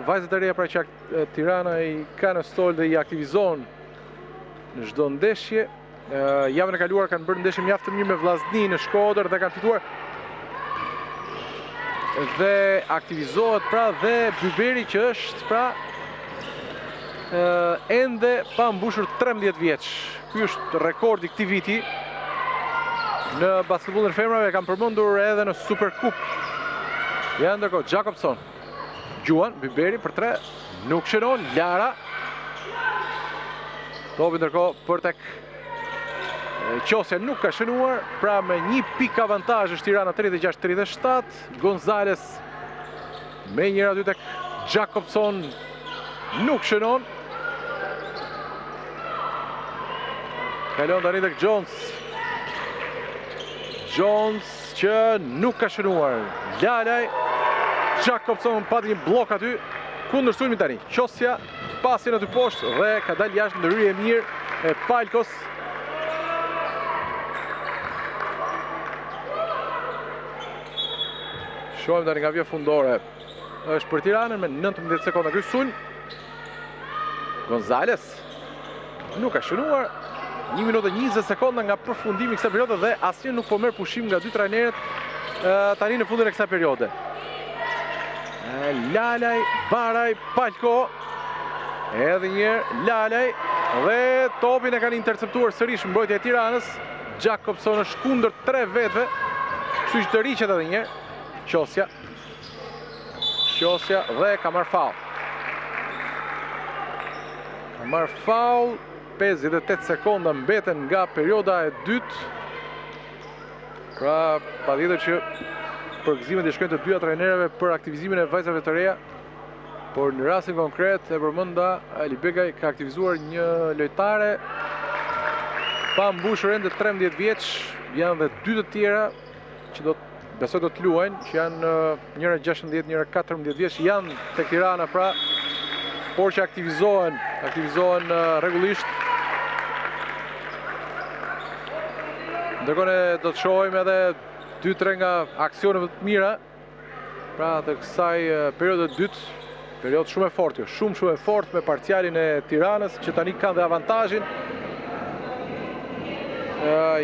vajzat e reja pra që Tirana i ka në stol dhe i aktivizon në çdo ndeshje. Javën e kaluar kanë bërë ndeshje mjaft të mirë me Vllaznin në Shkodër dhe kanë fituar. Dhe aktivizohet pra dhe Byberi që është pra ende pa mbushur 13 vjeç. Ky është rekordi këtij viti. Në basketbollin femrave kam përmendur edhe në Superkup. Ja, ndërkohë Jakobson. Gjuan Byberi për 3, nuk shënon Lara. Topi ndërkohë për tek Qosja nuk ka shënuar, pra me 1 pikë avantazh është Tirana 36-37. Gonzales me njëra dy tek Jakobson nuk shënon. Kalon tani tek Jones. Jones që nuk ka shënuar. Lalaj, Jakobson pati një blok aty. Kundër sulmit tani. Qosja pasi në aty poshtë dhe ka dalë jashtë ndërhyrje e mirë e Palkos. Shohim tani nga vija fundore. Është për Tiranën me 19 sekonda ky sulm. Gonzales nuk ka shënuar. 1 minutë e 20 sekonda nga përfundimi i kësaj periudhe dhe asnjë nuk po merr pushim nga dy trajnerët tani në fundin e kësaj periudhe. Lalaj, Baraj, Palko. Edhe një herë Lalaj dhe topin e kanë interceptuar sërish mbrojtja e Tiranës. Jakobson është kundër 3 vetëve. Kështu që të riqet edhe një herë. Qosja dhe ka marrë faull. Ka marrë faull. 58 sekonda mbeten nga perioda e dytë. Pra, patjetër që përgëzimet i shkojnë të dyja trajnerëve për aktivizimin e vajzave të reja. Por në rastin konkret e përmenda Ali Begaj ka aktivizuar një lojtare pa mbushur ende 13 vjeç. Janë dhe 2 të tjera që besoj do të luajnë, që janë njëra 16, njëra 14 vjeç, janë tek Tirana pra, por që aktivizohen rregullisht. Ndërkohë ne do të shohim edhe 2-3 nga aksionet të mira pra të kësaj periudhe dytë, periudhë shumë e fortë, shumë e fortë me parcialin e Tiranës që tani kanë dhe avantazhin.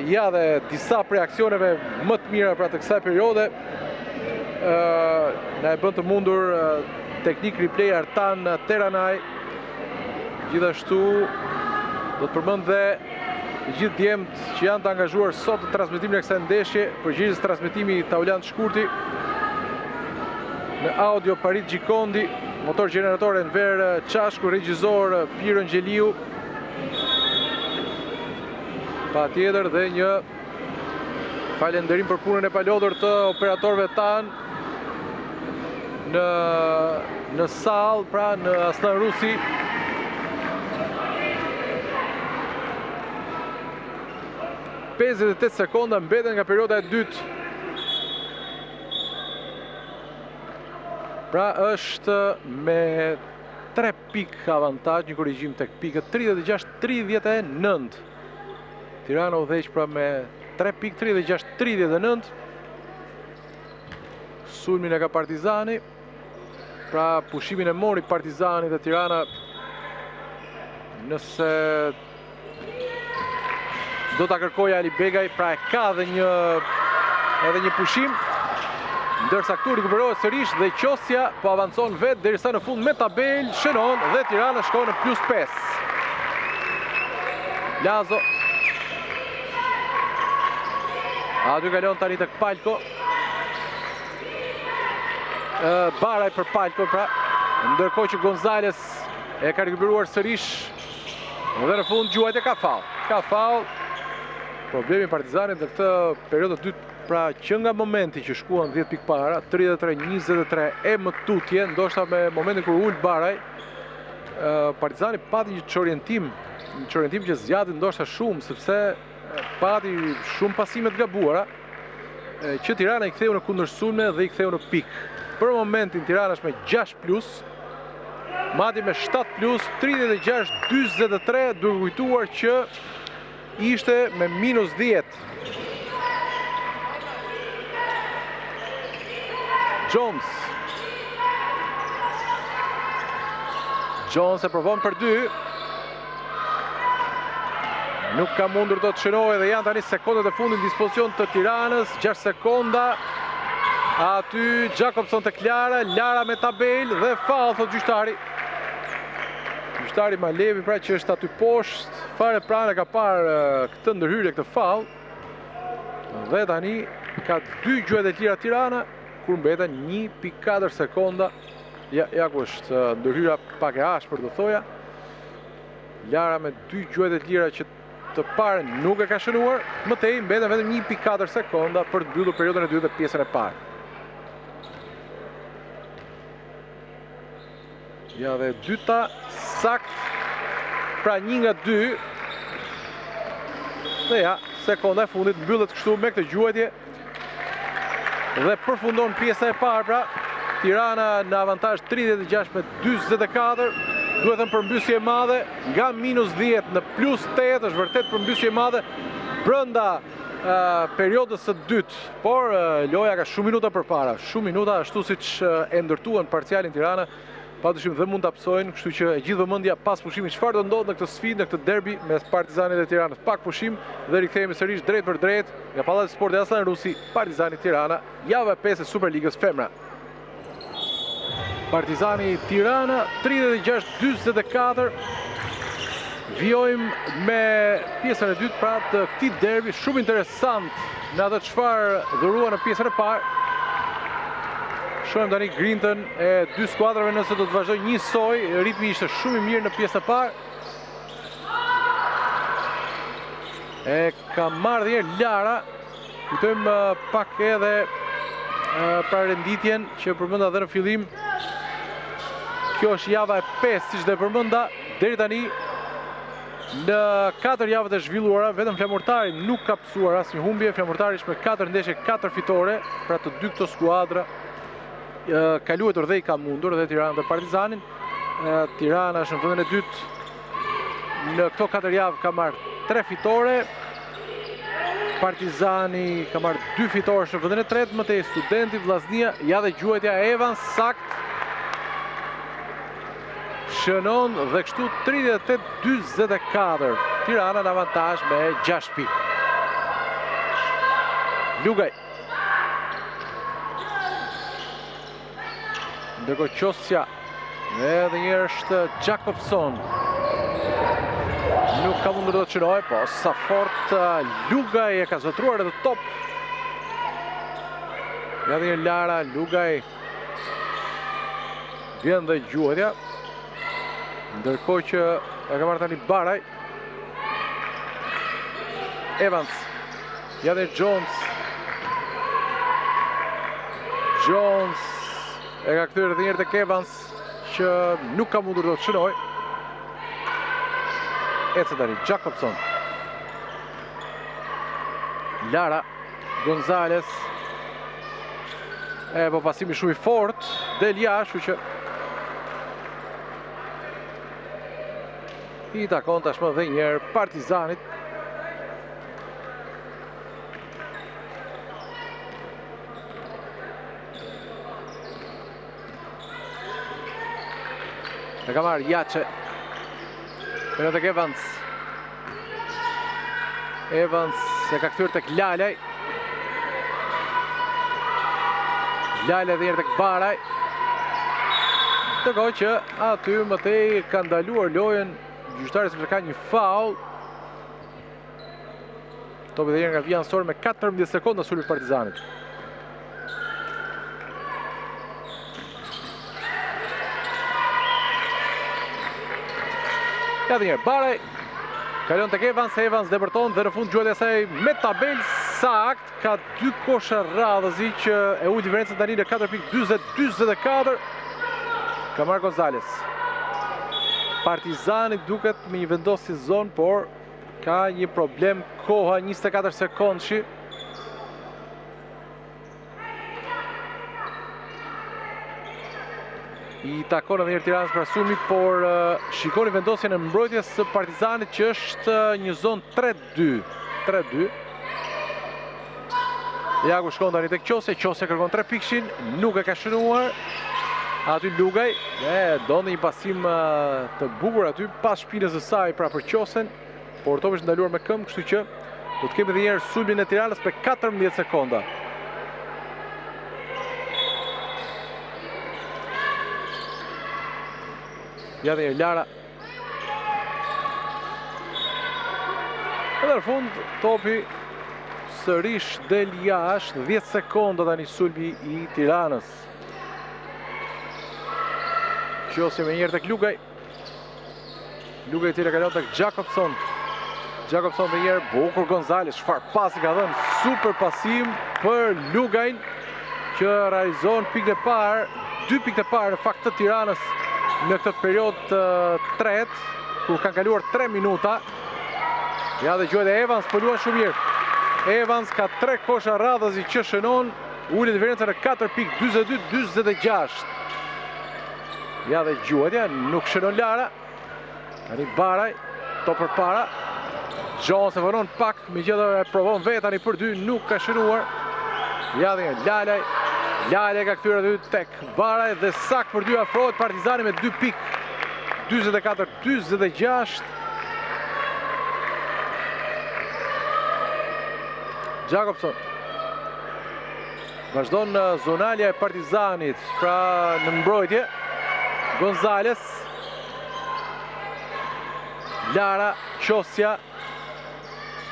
Ja dhe disa prej aksioneve më të mira pra të kësaj periudhe na e bën të mundur teknik replay Artan Teranaj. Gjithashtu do të përmend dhe gjithë djemët që janë të angazhuar sot në transmetimin e kësaj ndeshje, përgjegjës transmetimi Taulant Shkurti, në audio Parit Gjikondi, motor generator Enver Qashku, regjizor Piro Ngjeliu. Patjetër dhe një falenderim për punën e palodhur të operatorëve tanë. në sallë, pra në Aslan Rusi. –58 sekonda mbeten nga perioda e dytë. Pra është me 3 pikë avantazh, një korrigjim tek pikët, 36-39. Tirana udhëheq pra me 3 pikë, 36-39. Sulmin e ka Partizani. Pra pushimin e mori Partizani dhe Tirana, nëse do ta kërkoj Ali Begaj, pra e ka edhe një pushim, ndërsa këtu rikuperohet sërish dhe qosja po avancon vetë derisa në fund me tabel shënon dhe Tirana shkon në +5. Lazo. Aty kalon tani tek Palko. Baraj për Palko, pra, ndërkohë që Gonzales e ka rikuperuar sërish dhe në fund gjuajt e ka faull. Ka faull. Problemi Partizanit në këtë periudhë të dytë, pra që nga momenti që shkuan 10 pikë para, 33-23 e më tutje, ndoshta me momentin kur ul Baraj, Partizani pati një çorientim që zgjati ndoshta shumë, sepse pati shumë pasime të gabuara, që Tirana i ktheu në kundërsulme dhe i ktheu në pikë. Për momentin Tirana është me 6+, Mati me 7+, 36-43, duke kujtuar që ishte me -10. Jones e provon për 2. Nuk ka mundur do të shënojë dhe janë tani sekondet e fundit në dispozicion të Tiranës, 6 sekonda. Aty Jakobson të Lara me tabel dhe faull, thot gjyqtari. Gjyqtari Malevi, pra, që është aty poshtë, fare pranë ka parë këtë ndërhyrje, këtë faull. Dhe tani ka 2 gjuhet e tjera Tirana, kur mbeten 1.4 sekonda. Ja ku është ndërhyra pak e ashpër do thoja. Lara me 2 gjuhet e tjera që të parën nuk e ka shënuar, mëtej mbeten vetëm 1.4 sekonda për të mbyllur periudhën e dytë dhe pjesën e parë. Ja dhe dyta, sakt, pra 1 nga 2. Dhe ja, sekonda e fundit mbyllet kështu me këtë gjuhetje. Dhe përfundon pjesa e parë, pra Tirana në avantazh 36-24. Duhet thënë përmbysje e madhe, nga -10 në +8, është vërtet përmbysje e madhe brenda periodës së dytë. Por loja ka shumë minuta përpara, shumë minuta, ashtu siç e ndërtuan parcialin Tirana, padyshim dhe mund të hapsojnë, kështu që e gjithë vëmendja pas pushimit çfarë do ndodhë në këtë sfidë, në këtë derbi mes Partizanit dhe Tiranës. Pak pushim dhe rikthehemi sërish drejt për drejt nga Pallati i Sportit Aslan Rusi, Partizani Tirana, java e 5 e Superligës Femra. Partizani Tirana 36-44. Vjojmë me pjesën e dytë, pra të këtij derbi shumë interesant në atë çfarë dhurua në pjesën e parë. Shohim tani grintën e 2 skuadrave nëse do të vazhdojë njësoj, ritmi ishte shumë i mirë në pjesën e parë. E ka marrë dhe Lara, kujtojmë pak edhe pra renditjen që përmenda dhe në fillim. Kjo është java e 5, siç dhe përmenda, deri tani në 4 javët e zhvilluara, vetëm Flamurtari nuk ka psuar asnjë humbje. Flamurtari është me 4 ndeshje, 4 fitore, pra të dy këto skuadra ka luetur dhe i ka mundur, dhe Tirana dhe Partizanin. Tirana është në vendin e dytë, në këto 4 javë ka marrë 3 fitore. Partizani ka marrë 2 fitore në vendin e tretë, mëtej Studenti, Vllaznia, ja dhe gjuajtja Evans, sakt. Shënon dhe kështu 38-44. Tirana në avantazh me 6 pikë. Lugaj. Ndërkohë Qosja, edhe një është Jakobson. Nuk ka mundur të qënoj, po sa fort Lugaj e ka zotruar edhe top. Ja dhe një Lara, Lugaj. Vjen dhe gjuhetja. Ndërkohë që e ka marrë tani Baraj. Evans. Ja dhe Jones. E ka kthyer edhe një herë tek Evans që nuk ka mundur të shënoj. Ecë tani Jakobson. Lara Gonzales. Po pasimi shumë i fort del jashtë, që i takon tashmë edhe një herë Partizanit. E ka marrë Jace. Për tek Evans. Evans e ka kthyer tek Lalaj. Lalaj dhe herë tek Baraj. Ndërkohë që aty mëtej ka ndaluar lojën gjyqtari sepse ka një faul. Topi dhe herë nga vija ansor me 14 sekonda sulmi Partizanit. Ja dhe njerë, Baraj kalon tek Evans, Evans depërton dhe në fund gjuhet e saj me tabel sakt, ka 2 kosha radhëzi që e u diferencën tani në 4.20-24. Ka marrë Gonzales. Partizani duket me një vendosje zonë, por ka një problem koha 24 sekondëshi. I takon edhe një Tiranës për sulmi, por shikoni vendosjen e mbrojtjes së Partizanit që është një zonë 3-2. 3-2. Jaku shkon tani tek Qose, Qose kërkon 3 pikshin, nuk e ka shënuar. Aty Lugaj, donte një pasim të bukur aty pas shpinës së saj pra për Qosen, por topi është ndaluar me këmbë, kështu që do të kemi edhe një herë sulmin e Tiranës për 14 sekonda. Ja dhe Lara. Edhe në fund topi sërish del jashtë, 10 sekonda tani sulmi i Tiranës. Qosje me njerë tek Lugaj. Lugaj tira kalon tek Jakobson. Jakobson me njerë, bukur Gonzales, çfarë pasi ka dhënë, super pasim për Lugajn që realizon pikën e parë, 2 pikët e parë në fakt të Tiranës në këtë periud të tretë, kur kanë kaluar 3 minuta. Ja dhe gjuhet e Evans, për luan shumë mirë. Evans ka 3 kosha radhëzi që shënon, ulli diferencën në 4.22-26. Ja dhe gjuhetja, nuk shënon Lara. Tani Baraj, to për para. Jones e vënon pak, me gjithë e provon vetë, tani për 2, nuk ka shënuar. Ja dhe Lalaj. Lalaj ka kthyer aty tek Baraj dhe sakt për 2 afrohet Partizani me 2 pikë. 24-26. Jakobson. Vazhdon zonalja e Partizanit, pra në mbrojtje. Gonzales. Lara, Qosja.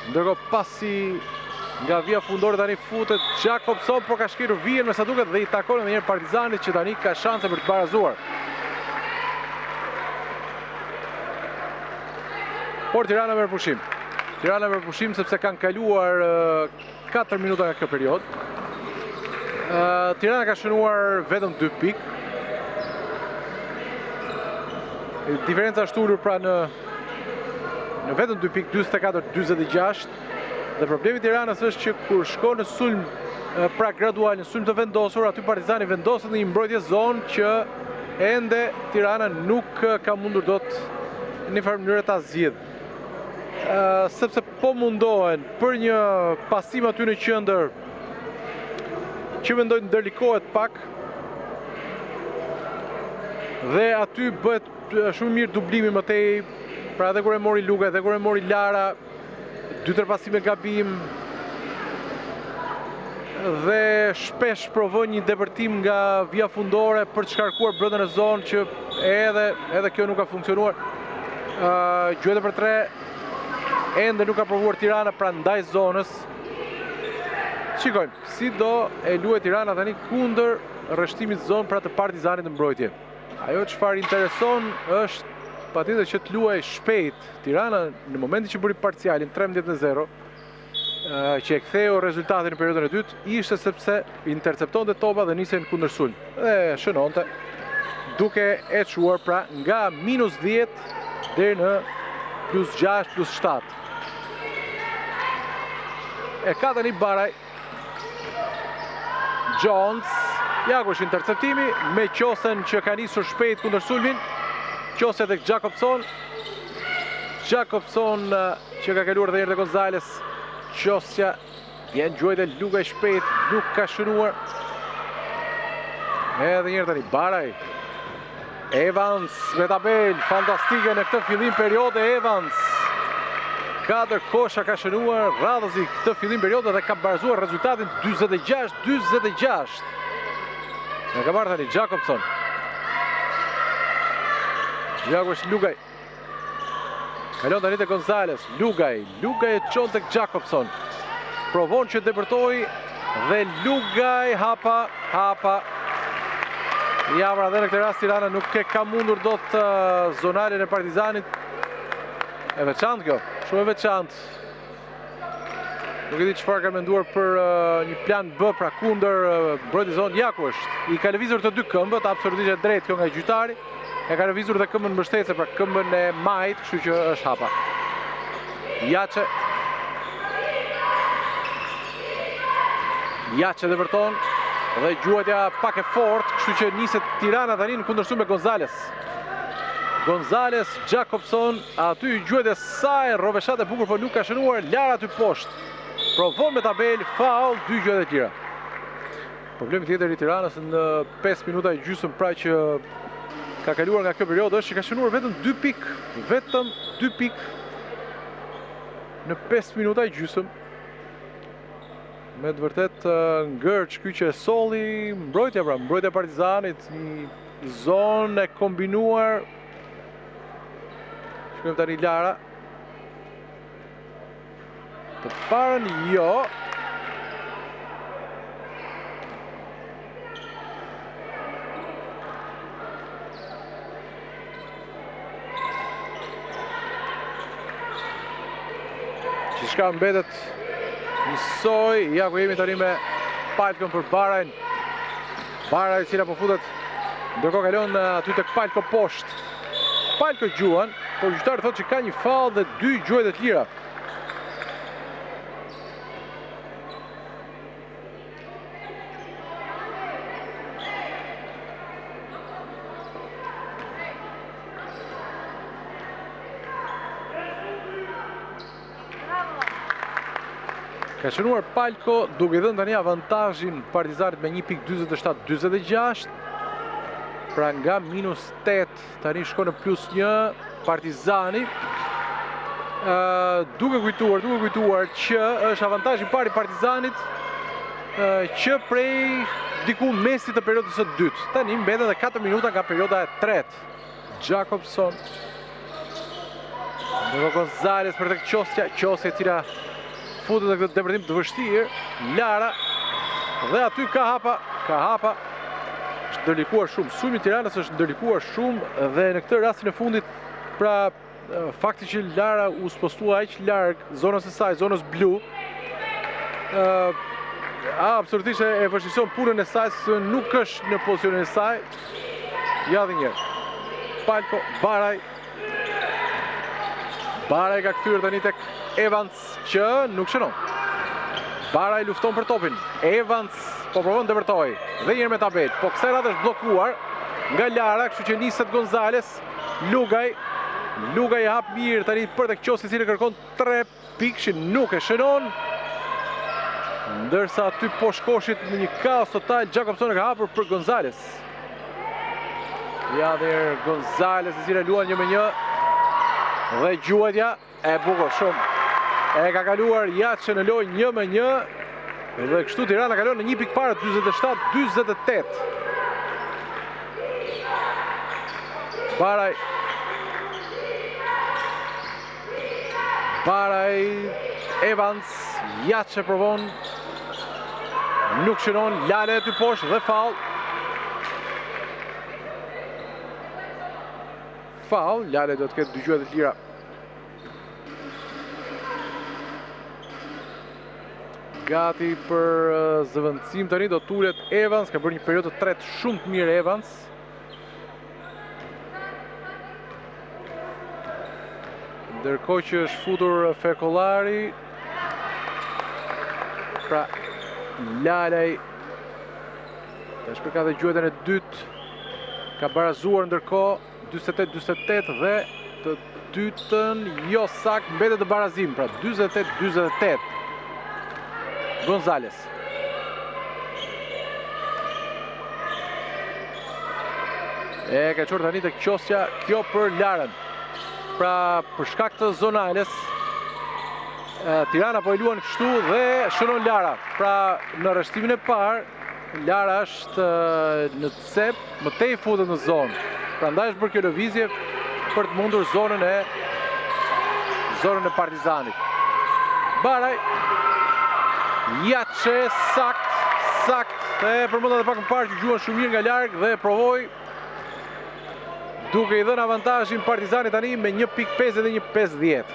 Ndërkohë pasi nga vija fundore tani futet Jakobson, por ka shkirur vijen me sa duket dhe i takon edhe një herë Partizanit që tani ka shanse për të barazuar. Por Tirana merr pushim. Tirana merr pushim sepse kanë kaluar 4 minuta nga kjo periud. Tirana ka shënuar vetëm 2 pikë. Diferenca është ulur pra në vetëm 2 pikë, 24-26. Dhe problemi i Tiranës është që kur shkon në sulm pra gradual, në sulm të vendosur, aty Partizani vendoset në një mbrojtje zonë që ende Tirana nuk ka mundur dot në një farë mënyrë ta zgjidh. Sepse po mundohen për një pasim aty në qendër që mendojnë ndërlikohet pak dhe aty bëhet shumë mirë dublimi mëtej, pra edhe kur e mori Luka, edhe kur e mori Lara, 2-3 pasime gabim dhe shpesh provon një depërtim nga vija fundore për të shkarkuar brenda në zonë që edhe kjo nuk ka funksionuar. Gjuhet për 3 ende nuk ka provuar Tirana pra ndaj zonës. Shikojmë, si do e luajë Tirana tani kundër rreshtimit zonë pra të Partizanit në mbrojtje. Ajo çfarë intereson është patjetër që të luajë shpejt. Tirana në momentin që bëri parcialin 13-0 që e ktheu rezultatin në periudhën e dytë ishte sepse interceptonte topa dhe nisen kundërsul. Dhe shënonte duke e çuar pra nga -10 deri në +6, +7. E ka tani Baraj. Jones, ja ku është interceptimi me qosen që ka nisur shpejt kundër sulmin. Qosja tek Jakobson. Jakobson që ka kaluar dhe herë te Gonzales. Qosja vjen gjuajt e Lugaj shpejt, nuk ka shënuar. Edhe njërë tani Baraj. Evans me tabel fantastike në këtë fillim periode. Evans 4 kosha ka shënuar radhëzi këtë fillim periode dhe ka barazuar rezultatin 46-46. Në ka marrë tani Jakobson. Jagush Lugaj. Kalon tani te Gonzales. Lugaj e çon tek Jakobson. Provon që depërtoi dhe Lugaj hapa. Ja, pra dhe në këtë rast Tirana nuk e ka mundur do të zonalin e Partizanit. E veçantë kjo, shumë e veçantë. Nuk e di çfarë ka menduar për një plan B pra kundër mbrojtëson. Ja ku është. I ka lëvizur të dy këmbët, absolutisht e drejtë kjo nga gjyqtari. E ka lëvizur dhe këmbën mbështetëse, pra këmbën e majt, kështu që është hapa. Jaçe depërton dhe gjuajtja pak e fortë, kështu që niset Tirana tani në kundërshtim me Gonzales. Gonzales, Jakobson, aty gjuajtja saj, roveshat e bukur, po nuk ka shënuar, lar aty poshtë. Provon me tabel, faul, dy gjuajtja e tjera. Problemi tjetër i Tiranës në 5 minuta e gjysmë pra që ka kaluar nga kjo periudhë është që ka shënuar vetëm 2 pikë, vetëm 2 pikë në 5 minuta e gjysmë. Me të vërtet ngërç ky që e solli mbrojtja pra, mbrojtja Partizanit, një zonë e kombinuar. Shkojmë tani Lara. Të parën jo. Që shka mbetet njësoj, ja ku jemi tani me Palkon për Barajn. Baraj cila po futet, ndërkohë kalon aty tek Palko poshtë. Palko gjuan, por gjyqtari thotë që ka një faull dhe 2 gjuajtje të lira. Ka shënuar Palko duke dhënë tani avantazhin Partizanit me 1.47-46. Pra nga -8 tani shkon në +1 Partizani. Duke kujtuar që është avantazhi i parë i Partizanit që prej diku mesit të periudhës së dytë. Tani mbeten edhe 4 minuta nga periudha e tretë. Jakobson. Ndërkohë Gonzales për tek Qosja e cila futet në këtë depërtim të vështirë. Lara. Dhe aty ka hapa. Është ndërlikuar shumë. Sulmi i Tiranës është ndërlikuar shumë dhe në këtë rastin e fundit pra fakti që Lara u spostua aq larg zonës së saj, zonës blu, absolutisht e vështirëson punën e saj se nuk është në pozicionin e saj. Ja dhe njërë. Palko, Baraj ka kthyer tani tek Evans që nuk shënon. Baraj lufton për topin. Evans po provon të depërtoj. Dhe njërë me tabel. Po kësaj radhë është blokuar nga Lara, kështu që niset Gonzales. Lugaj e hap mirë tani për tek Qosi i cili kërkon 3 pikë që nuk e shënon. Ndërsa aty po shkoshit në një kaos total, Jakobson e ka hapur për Gonzales. Ja dhe Gonzales i cili luan 1-1. Dhe gjuajtja e bukur shumë. E ka kaluar Jaçe në lojë 1-1. Dhe kështu Tirana kalon në 1 pikë parë 47-48. Baraj, Evans, Jaçe provon. Nuk shënon, Lale aty poshtë dhe faul. Lale do të ketë 2 gjuajtje të lira. Gati për zëvendësim tani, do tulet Evans, ka bërë një periudhë të tretë shumë të mirë Evans. Ndërkohë që është futur Fekollari. Pra Lalaj tash për ka dhe gjuetën e dytë. Ka barazuar ndërkohë 48-48 dhe të dytën jo sakt, mbetet të barazim, pra 48-48. Gonzales. Ka qërë tani të qosja kjo për Larën. Pra për shkak të zonales, Tirana po e luan kështu dhe shënon Lara. Pra në rreshtimin e parë, Lara është në cep, më tej futet në zonë. Pra ndaj është bërë kjo lëvizje për të mundur zonën e Partizanit. Baraj. Jaçe, sakt, e përmënda dhe pak më parë që gjuan shumë mirë nga largë dhe provoj duke i dhënë avantazhin Partizanit tani me 1.50 dhe 1.50.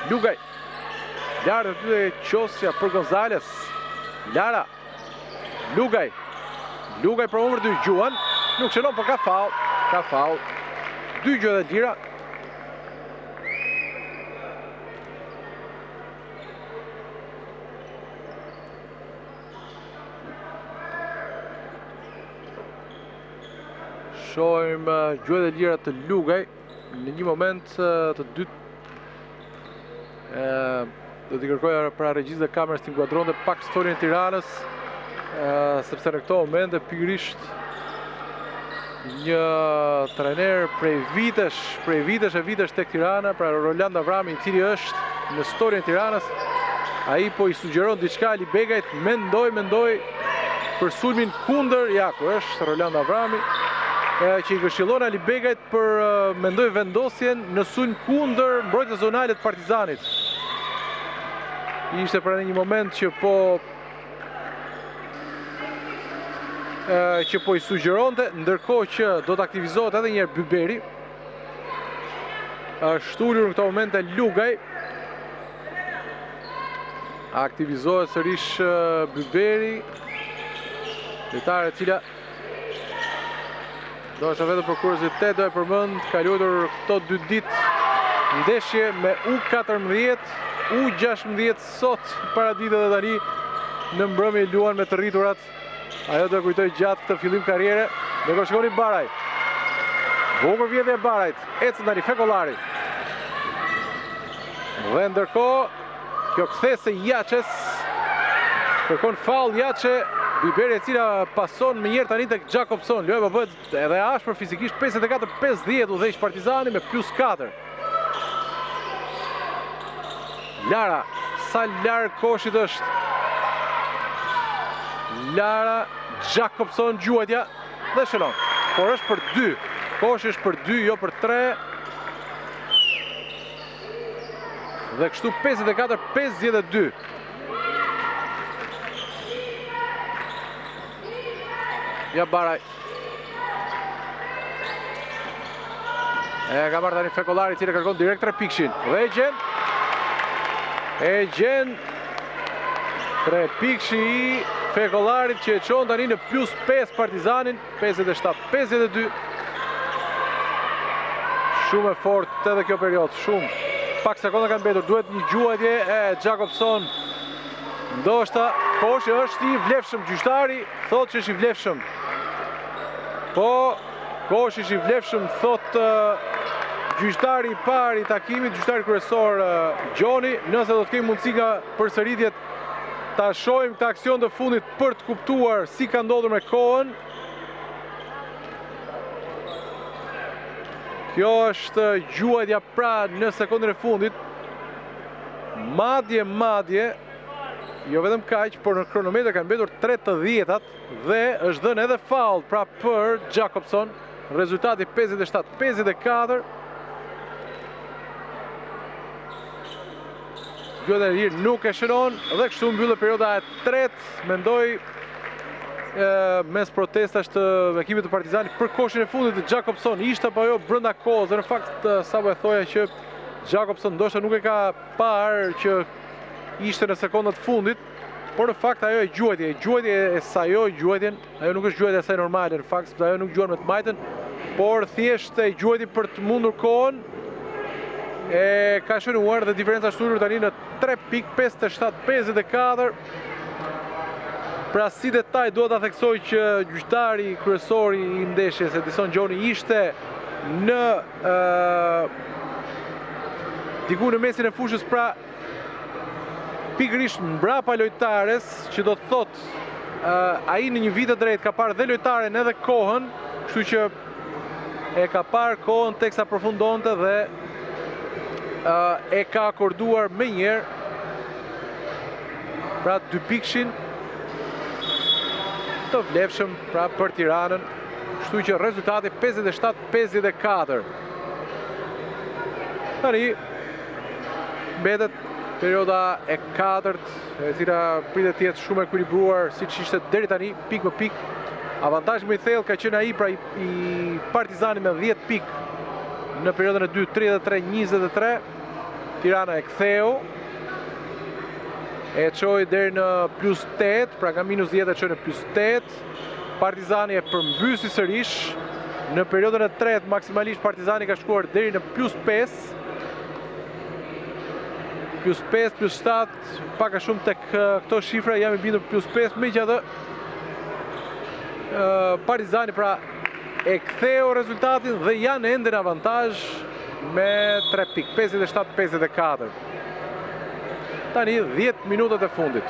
Lugaj. Larë të dy e qosja për Gonzales. Lara. Lugaj. Lugaj për umër 2 gjuan. Nuk shënon, për ka faul. 2 gjë dhe gjira. Shojmë gjuhet e lira të Lugaj. Në një moment të dytë do t'i kërkoja pra regjisë dhe kamerës t'i inkuadronte pak storien e Tiranës, sepse në këto momente pikërisht një trener prej vitesh tek Tirana, pra Roland Avrami, i cili është në storien e Tiranës, ai po i sugjeron diçka Ali Begajt, mendoj për sulmin kundër Jaku, është Roland Avrami, që i këshillon Ali Begajt për mendoj vendosjen në sulm kundër mbrojtjes zonale të Partizanit. Ishte pra në një moment që po i sugjeronte, ndërkohë që do të aktivizohet edhe njerë Byberi. Është ullur në këto momente Lugaj. Aktivizohet sërish Byberi. Lojtare cila do është vetë për kuriozitet, do e përmend, ka luajtur këto 2 ditë ndeshje me U14, U16 sot para ditëve dhe tani në mbrëmje luan me të rriturat. Ajo do e kujtoj gjatë këtë fillim karriere. Dhe shkoni Baraj. Bukur vjedhja e Barajt. Ecën tani Fekollari. Dhe ndërkohë, kjo kthese Jaçes. Kërkon faull Jaçe. Byberi e cila pason më njerë tani tek Jakobson. Lojë po bëhet edhe ashpër fizikisht, 54-50 udhëheq Partizani me +4. Lara, sa larg koshit është. Lara, Jakobson gjuajtja dhe shënon. Por është për 2. Koshi është për 2, jo për 3. Dhe kështu 54-52. Ja Baraj. Ka marrë tani Fekollari, i cili kërkon direkt Trepikshin. Dhe e gjen Trepikshi i Fekollarit që e çon tani në +5 Partizanin, 57-52. Shumë e fortë edhe kjo periudhë, shumë. Pak sekonda kanë mbetur, duhet një gjuajtje e Jakobson. Ndoshta koshi është i vlefshëm, gjyqtari thotë që është i vlefshëm. Po, koshi është i vlefshëm, thotë gjyqtari i parë i takimit, gjyqtari kryesor Gjoni. Nëse do të kemi mundësi nga përsëritjet ta shohim këtë aksion të fundit për të kuptuar si ka ndodhur me kohën. Kjo është gjuajtja pra në sekondën e fundit. Madje, jo vetëm kaq, por në kronometër kanë mbetur 3:10 dhe është dhënë edhe faull pra për Jakobson. Rezultati 57-54. Gjuajtja e lirë nuk e shënon dhe kështu mbyllet perioda e tretë, mendoj mes protestash të ekipit të Partizanit për koshin e fundit të Jakobson. Ishte apo jo brenda kohës, në fakt sa po e thoja që Jakobson ndoshta nuk e ka parë që ishte në sekondat fundit, por në fakt ajo e gjuajtje e sajoj gjuajtjen, ajo nuk është gjuajtja e saj normale në fakt, sepse ajo nuk gjuan me të majtën, por thjesht e gjuajti për të mundur kohën, e ka shënuar dhe diferenca shtuar tani në 3 pikë, 57-54. Pra si detaj duhet ta theksoj që gjyqtari kryesori i ndeshjes Edison Gjoni ishte në diku në mesin e fushës, pra pikërisht mbrapa lojtares, që do të thot ai në një vit të drejtë ka parë dhe lojtaren edhe kohën, kështu që e ka parë kohën teksa përfundonte dhe e ka akorduar me njerë, pra 2 pikshin të vlefshëm pra për Tiranën, kështu që rezultati 57-54. Tani mbetet perioda e 4, e cila pritet të jetë shumë e ekuilibruar siç ishte deri tani, pik më pik. Avantazhi më i thellë ka qenë ai pra i Partizanit me 10 pikë në periodën e 2, 33-23. Tirana e ktheu, e çoi deri në +8, pra nga -10 e çoi në +8. Partizani e përmbysi sërish. Në periodën e 3 maksimalisht Partizani ka shkuar deri në +5. +5, +7, pak a shumë tek këto shifra jam i bindur +5, megjithatë Partizani pra e ktheu rezultatin dhe janë ende në avantazh me 3 pikë, 57-54. Tani 10 minutat e fundit.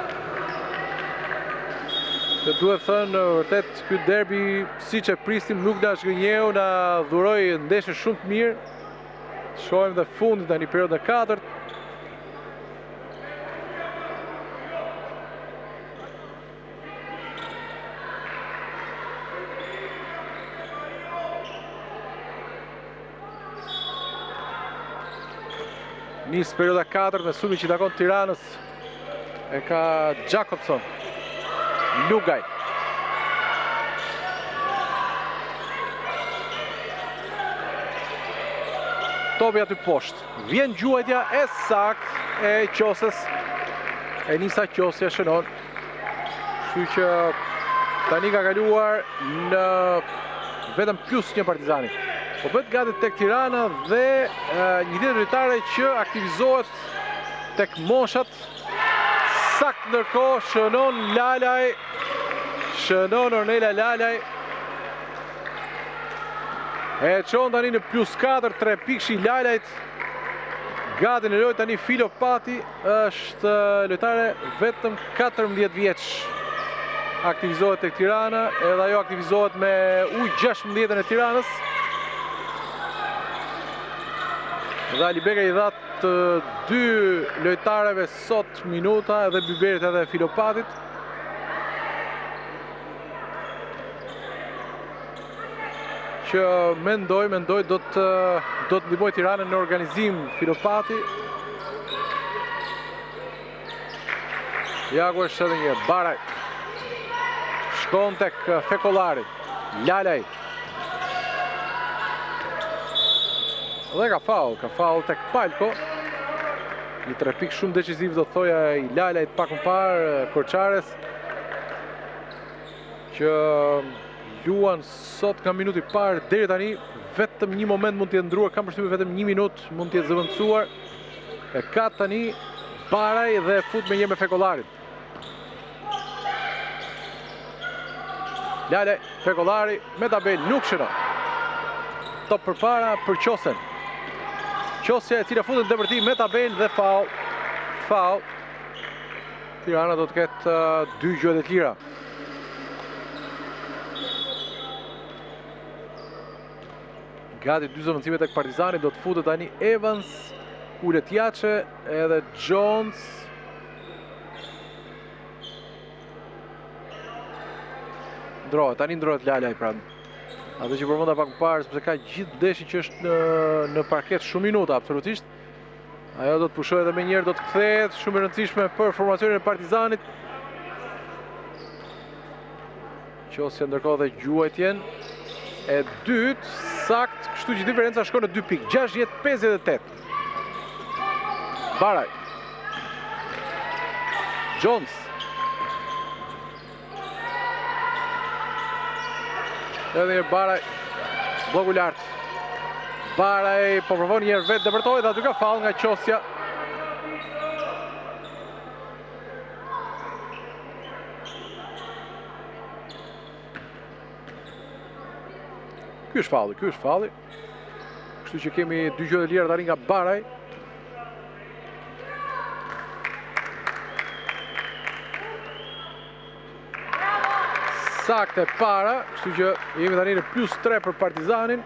Dhe duhet thënë vërtet ky derbi siç e pristim nuk na zgënjeu, na dhuroi ndeshje shumë të mirë. Shohim dhe fundit tani periudhën e 4. Nisë perioda 4 me sulmin që i takon Tiranës, e ka Jakobson, Lugaj. Topi aty poshtë. Vjen gjuajtja e sakt e Qoses. E Nisa Qosja shënon. Kështu që tani ka kaluar në vetëm +1 Partizani. Po bëhet gati tek Tirana dhe një tjetër lojtare që aktivizohet tek moshat. Sakt ndërkohë shënon Lalaj, shënon Ornela Lalaj. E çon tani në +4, 3 pikësh i Lalajt. Gati në lojë tani Filo Pati, është lojtare vetëm 14 vjeç. Aktivizohet tek Tirana, edhe ajo aktivizohet me U16 e Tiranës. Dhe Alibeka i dha të 2 lojtareve sot minuta, edhe Byberit edhe Filopatit. Që mendoj do të ndihmoj Tiranën në organizim Filopati. Jagu është edhe një Baraj. Shkon tek Fekollari. Lalaj. Dhe ka faul tek Palko. Një 3 pikë shumë deciziv do të thoja i Lalajt pak më parë, Korçares, që luan sot nga minuti i parë deri tani, vetëm një moment mund të jetë ndruar, kam përshtypjen vetëm 1 minutë mund të jetë zëvendësuar. E ka tani Baraj dhe fut me një me Fekollarin. Lalaj, Fekollari me tabel nuk shënon. Top përpara për Qosen. Qosja e cila futet në depërtim me tabel dhe faul. Tirana do të ketë 2 gjuhët e tjera. Gati 2 zëvendësime tek Partizani, do të futet tani Evans, Uletjaçe edhe Jones. Tani ndrohet Lalaj pra. Atë që përmenda pak më parë, sepse ka gjithë deshin që është në parket shumë minuta, absolutisht. Ajo do të pushohet edhe me njerë, do të kthehet, shumë e rëndësishme për formacionin e Partizanit. Qosja ndërkohë dhe gjuajtjen e dytë, sakt, kështu që diferenca shkon në 2 pikë, 60-58. Baraj. Jones. Edhe një Baraj, bloku lartë. Baraj po provon njerë vetë dëbërtoj dhe aty ka fall nga qosja. Ky është falli. Kështu që kemi dy gjë të lirë tani nga Baraj. Sakte para, kështu që jemi tani në +3 për Partizanin.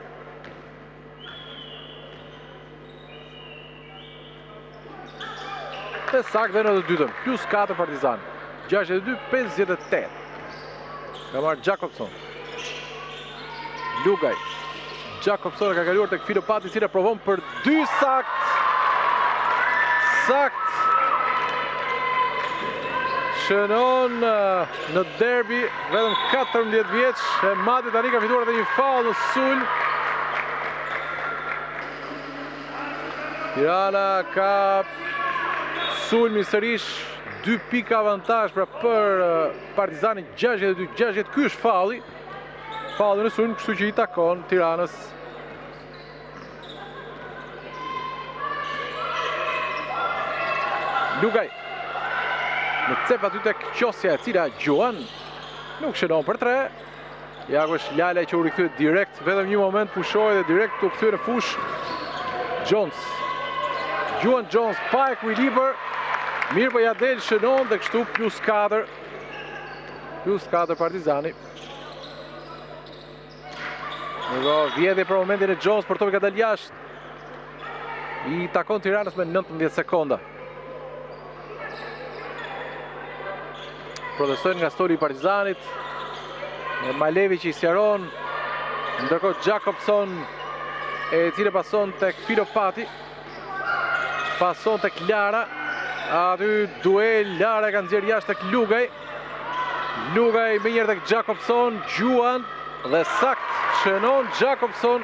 Dhe sakte në të dytën, +4 Partizan. 62-58. Ka marrë Jakobson. Lugaj. Jakobson ka kaluar tek Filopati, i cili provon për 2 sakt. Sakt. Shënon në derbi, vetëm 14 vjeç, e Mati tani ka fituar edhe një faull në sulm. Tirana ka sulmi sërish 2 pika avantazh për Partizanin 62-60. Ky është faulli. Faulli në sulm, kështu që i takon Tiranës. Lugaj. Në cep aty tek qosja e cila Gjuan nuk shënon për 3. Jakosh Lale që u rikthyet direkt, vetëm një moment pushoi dhe direkt u kthye në fush. Jones. Gjuan Jones pa ekuilibër. Mirë po ja del shënon dhe kështu +4. +4 Partizani. Vjedhje për momentin e Jones për topi ka dalë jashtë. I takon Tiranës me 19 sekonda. Protestojnë nga stori i Partizanit. Malevi që i sjaron. Ndërkohë Jakobson e cile pason tek Filopati. Pason tek Lara. Aty duel, Lara e ka nxjerr jashtë tek Lugaj. Lugaj me njërë tek Jakobson, Gjuan dhe sakt shënon Jakobson.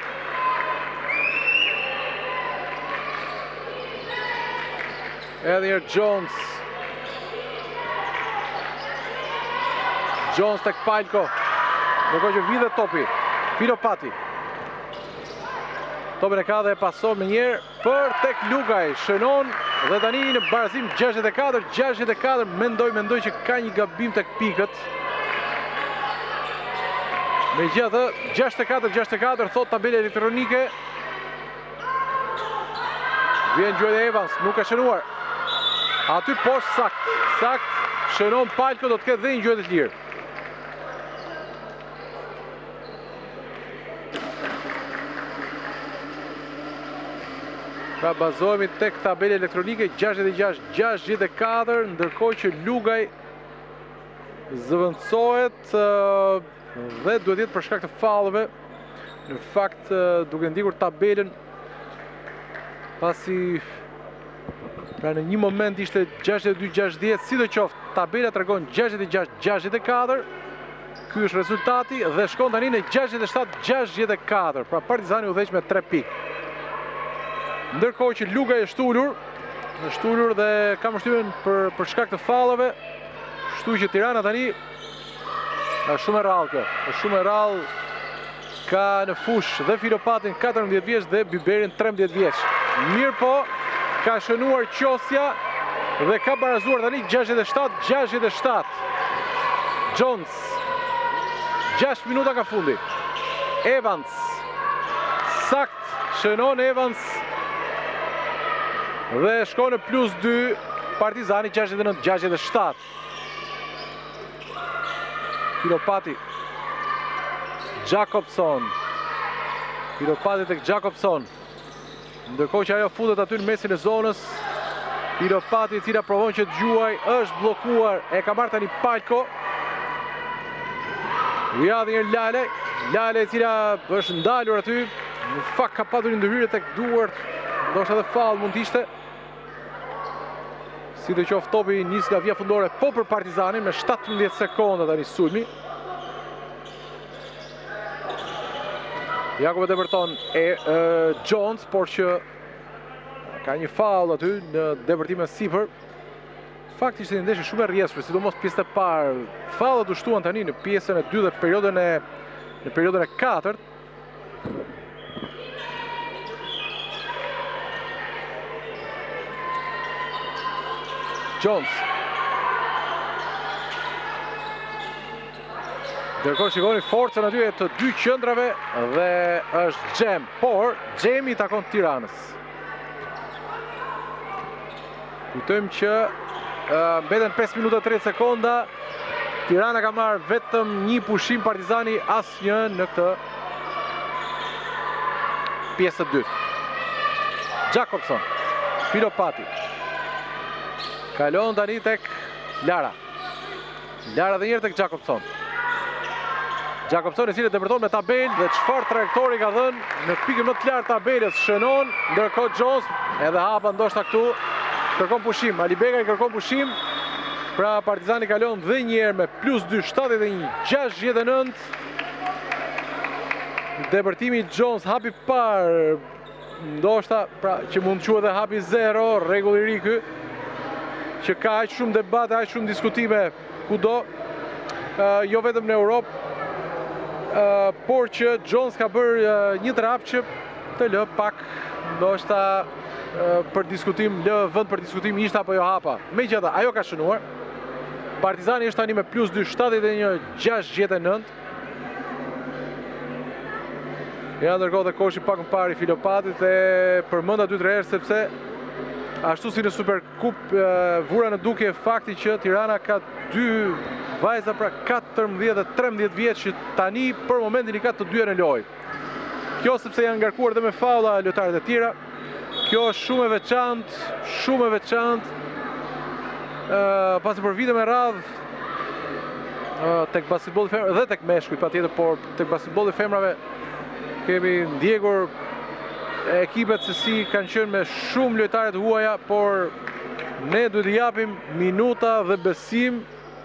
Edhe njërë Jones. Jones tek Palko. Ndërkohë që vidhe topi. Filopati. Topin e ka dhe e pason me njerë për tek Lugaj. Shënon dhe tani në barazim 64-64. Mendoj që ka një gabim tek pikët. Me gjithë 64-64 thot tabela elektronike. Vjen Gjuaj Evans, nuk ka shënuar. Aty poshtë sakt. Sakt shënon Palko, do të ketë dhe një Gjuaj të lirë. Pra bazohemi tek tabela elektronike 66-64, ndërkohë që Lugaj zëvendësohet dhe duhet jetë për shkak të fallëve. Në fakt duke ndikur tabelën pasi pra në një moment ishte 62-60, sidoqoftë tabela tregon 66-64. Ky është rezultati dhe shkon tani në 67-64. Pra Partizani udhëheq me 3 pikë. Ndërkohë që Lugaj është ullur dhe ka mështyren për shkak të fallëve. Kështu që Tirana tani është shumë e rrallë kjo. Është shumë e rrallë. Ka në fush dhe Filopatin 14 vjeç dhe Byberin 13 vjeç. Mirë po, ka shënuar qosja dhe ka barazuar tani 67-67. Jones. 6 minuta ka fundi. Evans. Sakt shënon Evans. Dhe shko në +2, Partizani 69-67. Filopati. Jakobson. Filopati tek Jakobson. Ndërkohë që ajo futet aty në mesin e zonës. Filopati i cila provon që Gjuaj është bllokuar. E ka marrë tani Palko. Rjadhi një Lale. Lale e cila është ndalur aty. Në fakt ka patur një ndërhyrje tek duart. Ndoshta edhe fall mund t'ishte. Sidoqoftë topi nis nga vija fundore po për Partizanin me 17 sekonda tani sulmi. Jakob e depërton Jones, por që ka një fall aty në depërtime sipër. fakt ishte një ndeshje shumë e rrjedhshme, sidomos pjesën e parë. Fallet u shtuan tani në pjesën e dytë dhe në periudhën e katërt. Jones. Ndërkohë shikoni forcën aty e të dy qendrave dhe është Gjem, por Gjemi takon Tiranës. Kujtojmë që mbeten 5 minuta 30 sekonda. Tirana ka marrë vetëm një pushim, Partizani asnjë në këtë pjesë të dytë. Jakobson, Filopati. Kalon tani tek Lara. Lara dhe njërë tek Jakobson. Jakobson e cilët depërton me tabel dhe çfarë trajektori ka dhënë në pikën më të lartë tabelës shënon, ndërkohë Jones edhe hapa ndoshta këtu kërkon pushim. Alibeka i kërkon pushim. Pra Partizani kalon dhe njëherë me +2 71 69. Depërtimi Jones hapi parë, ndoshta pra që mund të quhet edhe hapi 0, rregull i ri ky, që ka aq shumë debate, aq shumë diskutime kudo, jo vetëm në Europë, por që Jones ka bërë një trap që të lë pak ndoshta për diskutim, lë vend për diskutim ishte apo jo hapa. Megjithatë, ajo ka shënuar. Partizani është tani me +2 71 69. Ja ndërkohë dhe koshi pak më parë i Filopatit e përmend aty 3 herë sepse ashtu si në Superkup vura në dukje fakti që Tirana ka 2 vajza pra 14 dhe 13 vjeç që tani për momentin i ka të dyja në lojë. Kjo sepse janë ngarkuar dhe me faulla lojtarët e tjera. Kjo është shumë e veçantë, shumë e veçantë. Pasi për vite me radhë tek basketbolli femrave dhe tek meshkujt patjetër, por tek basketbolli femrave kemi ndjekur ekipet se si kanë qenë me shumë lojtarë të huaja, por ne duhet i japim minuta dhe besim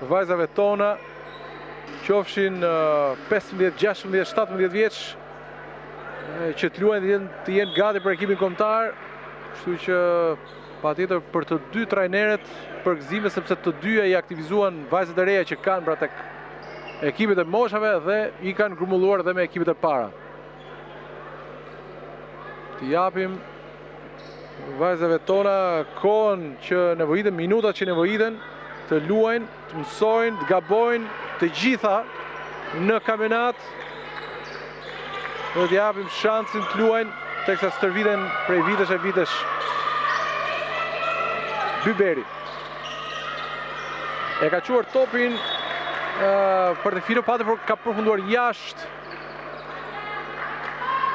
vajzave tona, qofshin 15, 16, 17 vjeç, që të luajnë të jenë gati për ekipin kombëtar. Kështu që patjetër për të dy trajnerët përgëzime, sepse të dyja i aktivizuan vajzat e reja që kanë pra tek ekipet e moshave dhe i kanë grumbulluar edhe me ekipet e para. Të japim vajzave tona kohën që nevojiten, minutat që nevojiten, të luajnë, të mësojnë, të gabojnë, të gjitha në kampionat. Dhe të japim shansin të luajnë, teksa stërviten prej vitesh e vitesh. Byberi e ka quar topin për të Filopati, por ka përfunduar jashtë.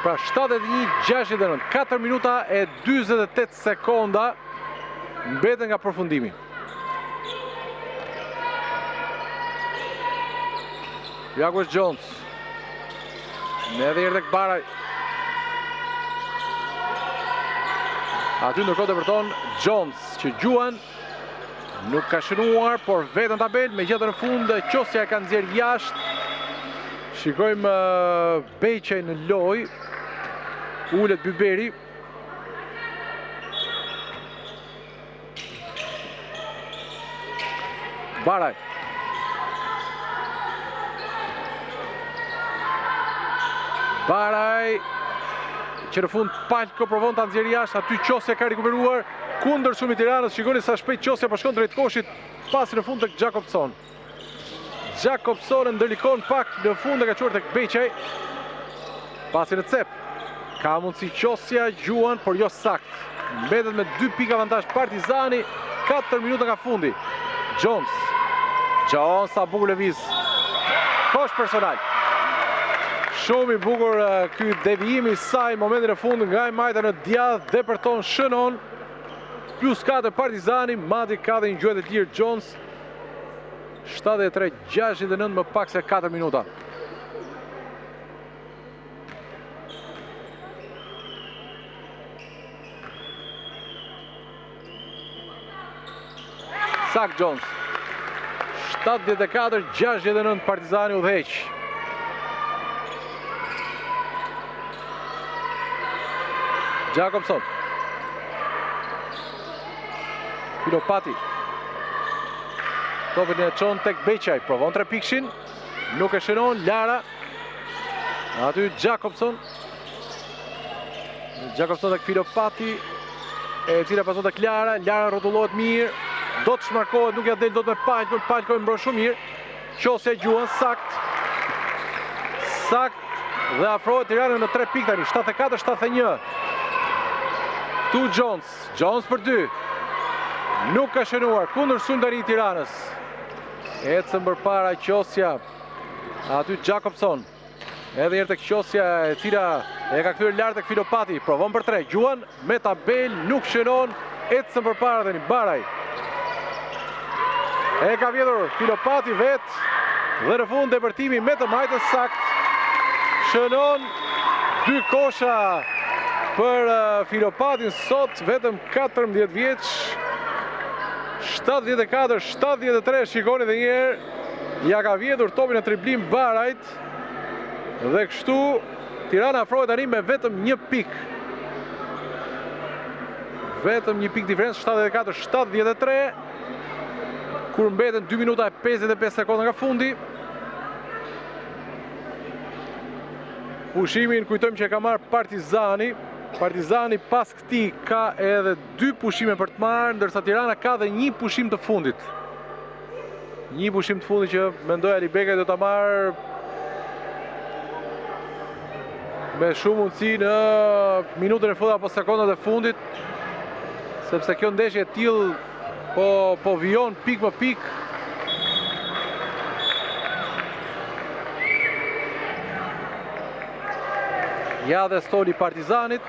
Pra 71-69, 4 minuta e 48 sekonda mbeten nga përfundimi. Jaguar Jones. Ne edhe erdhek Baraj. Aty ndërkohë depërton Jones, që gjuan nuk ka shënuar, por vetën tabel, megjithatë në fund qosja e ka nxjerr jashtë. Shikojmë Beqej në lojë. Ulet Byberi. Baraj. Baraj, që në fund Palko provon të nxjerrë jashtë, aty qosja ka rikuperuar kundër shumë i Tiranës. Shikoni sa shpejt qosja po shkon drejt koshit, pasi në fund tek Jakobson. Jakobson e ndërlikon pak në fund e ka quar tek Beqej. Pasi në cep. Ka mundësi qosja, gjuan, por jo sakt. Mbetet me 2 pika avantazh Partizani, 4 minuta nga fundi. Jones. Jones sa bukur lëviz. Kosh personal. Shumë i bukur ky devijimi i saj në momentin e fundit nga e majta në djath, depërton, shënon. +4 Partizani, madje ka dhe një gjuhet e lirë Jones. 73-69 më pak se 4 minuta. Sak Jones. 74-69 Partizani udhëheq. Jakobson. Filopati. Topin e çon tek Beqaj, provon 3 pikshin, nuk e shënon, Lara. Aty Jakobson tek Filopati, e cila pason tek Lara, Lara rrotullohet mirë, do të shmarkohet, nuk ja del dot me Palkon mbron shumë mirë. Qosja Gjuan sakt dhe afrohet Tirana në 3 pikë tani, 74-71. Tu Jones për 2. Nuk ka shënuar, kundër sulm tani i Tiranës. Ecën përpara Qosja. Aty Jakobson. Edhe herë tek Qosja, e cila e ka kthyer lart tek Filopati. Provon për 3. Gjuan me tabel, nuk shënon. Ecën përpara tani Baraj. E ka vjedhur Filopati vet. Dhe në fund depërtimi me të majtës sakt. Shënon 2 kosha për Filopatin sot, vetëm 14 vjeç. 74-73, shikoni dhe njerë, ja ka vjedhur topin e triblim Barajt. Dhe kështu, Tirana afrohet tani me vetëm 1 pik. Vetëm 1 pik diferencë, 74-73. Kur mbeten 2 minuta e 55 sekonda nga fundi. Pushimin kujtojmë që e ka marrë Partizani. Partizani pas këtij ka edhe 2 pushime për të marrë, ndërsa Tirana ka dhe 1 pushim të fundit. 1 pushim të fundit që mendoj Ali Bekaj do ta marrë me shumë mundësi në minutën e fundit apo sekondat e fundit, sepse kjo ndeshje e tillë po vijon pik më pik. Ja dhe stoli Partizanit.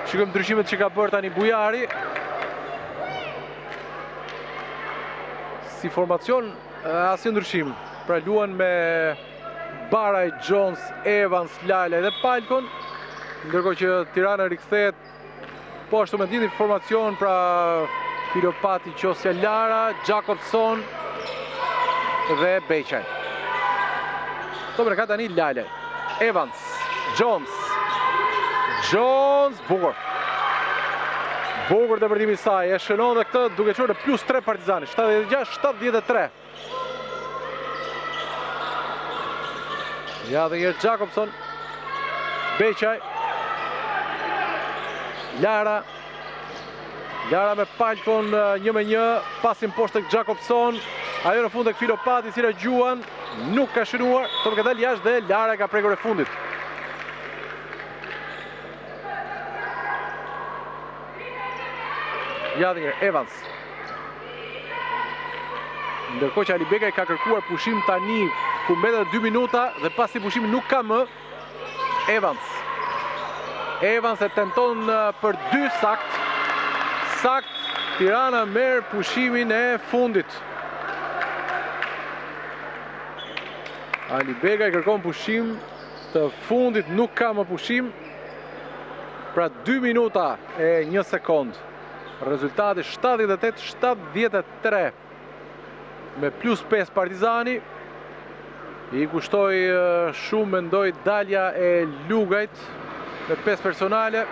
Shikojmë ndryshimet që ka bërë tani Bujari. Si formacion, asnjë ndryshim. Pra luan me Baraj, Jones, Evans, Lala dhe Palkon. Ndërkohë që Tirana rikthehet po ashtu me njëjtin formacion, pra Filopati, Qosja, Lara, Jakobson dhe Beqaj. Topin e ka tani Lala, Evans, Jones, bukur depërtimi i saj, e shënon dhe këtë duke qenë në +3 Partizani, 76-73. Ja dhe njerë Jakobson, Beqaj, Lara me Palkon 1-1, pasin poshtë tek Jakobson, ajo në fund tek Filopati, cila Gjuan nuk ka shënuar, topi ka dalë jashtë dhe Lara ka prekur e fundit. Ja dhe njerë, Evans. Ndërkohë që Ali Bekaj ka kërkuar pushim tani, ku mbetet 2 minuta dhe pas këtij pushimi nuk ka më. Evans e tenton për 2 sakt. Tirana merr pushimin e fundit. Ali Bekaj kërkon pushim të fundit, nuk ka më pushim. Pra 2 minuta e 1 sekond. Rezultati 78-73 me +5 Partizani. I kushtoi shumë, mendoj, dalja e Lugajt me 5 personale.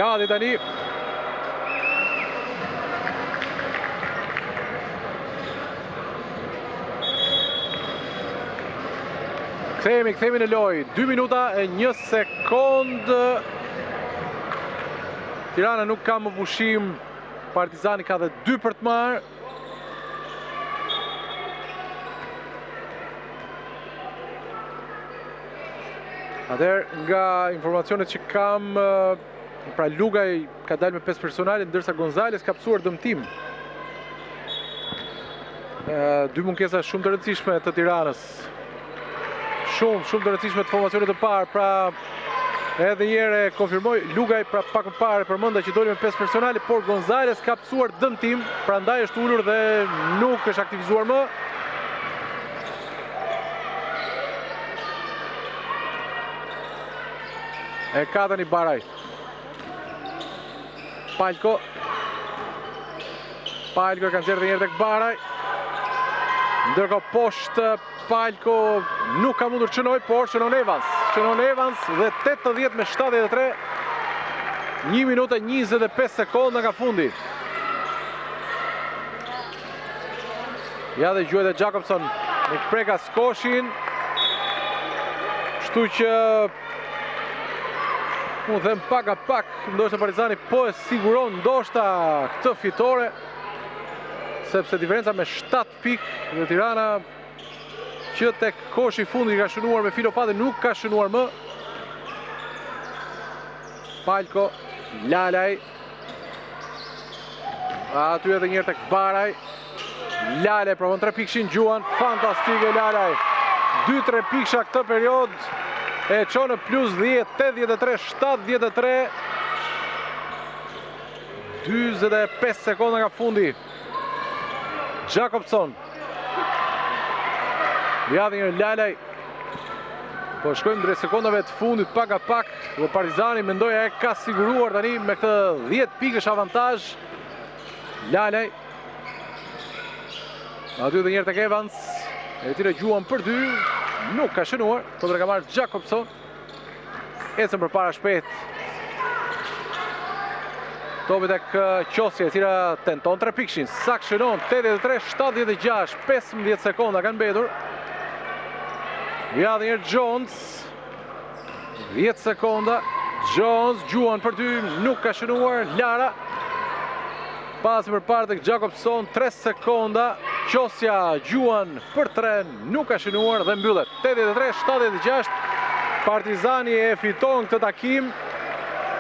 Gati tani. Kthehemi në lojë. 2 minuta e 1 sekond. Tirana nuk ka më pushim. Partizani ka dhe 2 për të marrë. Atëherë, nga informacionet që kam, pra Lugaj ka dalë me 5 personale, ndërsa Gonzales ka pësuar dëmtim. 2 munkesa shumë të rëndësishme të Tiranës. Shumë të rëndësishme të formacionit të parë, pra edhe njëre konfirmoj, Lugaj pra pak më parë përmenda që doli me 5 personale, por Gonzales ka pësuar dëmtim, pra ndaj është ullur dhe nuk është aktivizuar më. E ka tani Baraj. Palko e kanë zerë dhe njerë tek Baraj. Ndërko poshtë Palko nuk ka mundur qënoj, por qënon Evans. Qënon Evans dhe 80 me 73. 1 minutë e 25 sekonda nga fundi. Ja dhe gjuhet e Jakobson në preka skoshin. Shtu që unë them pak, ndoshta Partizani po e siguron ndoshta këtë fitore, sepse diferenca me 7 pikë dhe Tirana që tek koshi fundi ka shënuar me Filopati nuk ka shënuar më. Palko, Lalaj. Aty edhe njërë tek Baraj. Lalaj provon 3 pikshin Gjuan, fantastike Lalaj. 2-3 piksha këtë period e qonë plus 10, 83-73. 25 sekonda nga fundi. Jakobson. Ja dhe një Lalaj. Po shkojmë drejt sekondave të fundit pak dhe Partizani mendoja e ka siguruar tani me këtë 10 pikësh avantazh. Lalaj. Aty dhe njërë tek Evans. E tire Gjuan për 2. Nuk ka shënuar. Kontra ka marrë Jakobson. Ecën për para shpejt. Topi tek Qosje, e tira tenton 3 pikshin. Sak shënon 83-76. 15 sekonda kanë mbetur. Ja dhe njërë Jones. 10 sekonda. Jones, Gjuan për 2. Nuk ka shënuar. Lara. Pasi për parë tek Jakobson, 3 sekonda. Qosja, Gjuan për 3, nuk ka shënuar dhe mbyllet. 83-76, Partizani e fiton këtë takim.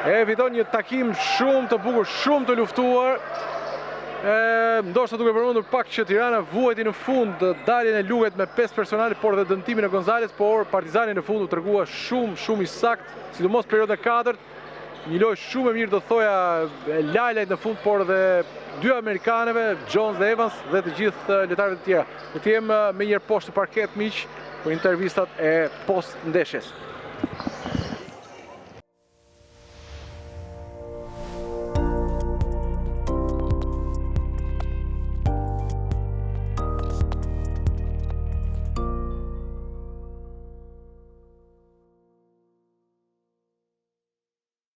E fiton një takim shumë të bukur, shumë të luftuar. Ndoshta duke përmendur pak që Tirana vuajti në fund daljen e luket me 5 personale, por dhe dëmtimin e Gonzales, por Partizani në fund u tregua shumë i sakt, sidomos periudhën e 4. Një lojë shumë e mirë do thoja Lalajt në fund, por dhe 2 amerikanëve, Jones dhe Evans dhe të gjithë lojtarëve të tjera. Do të jem me njëherë poshtë parket miq për intervistat e post ndeshjes.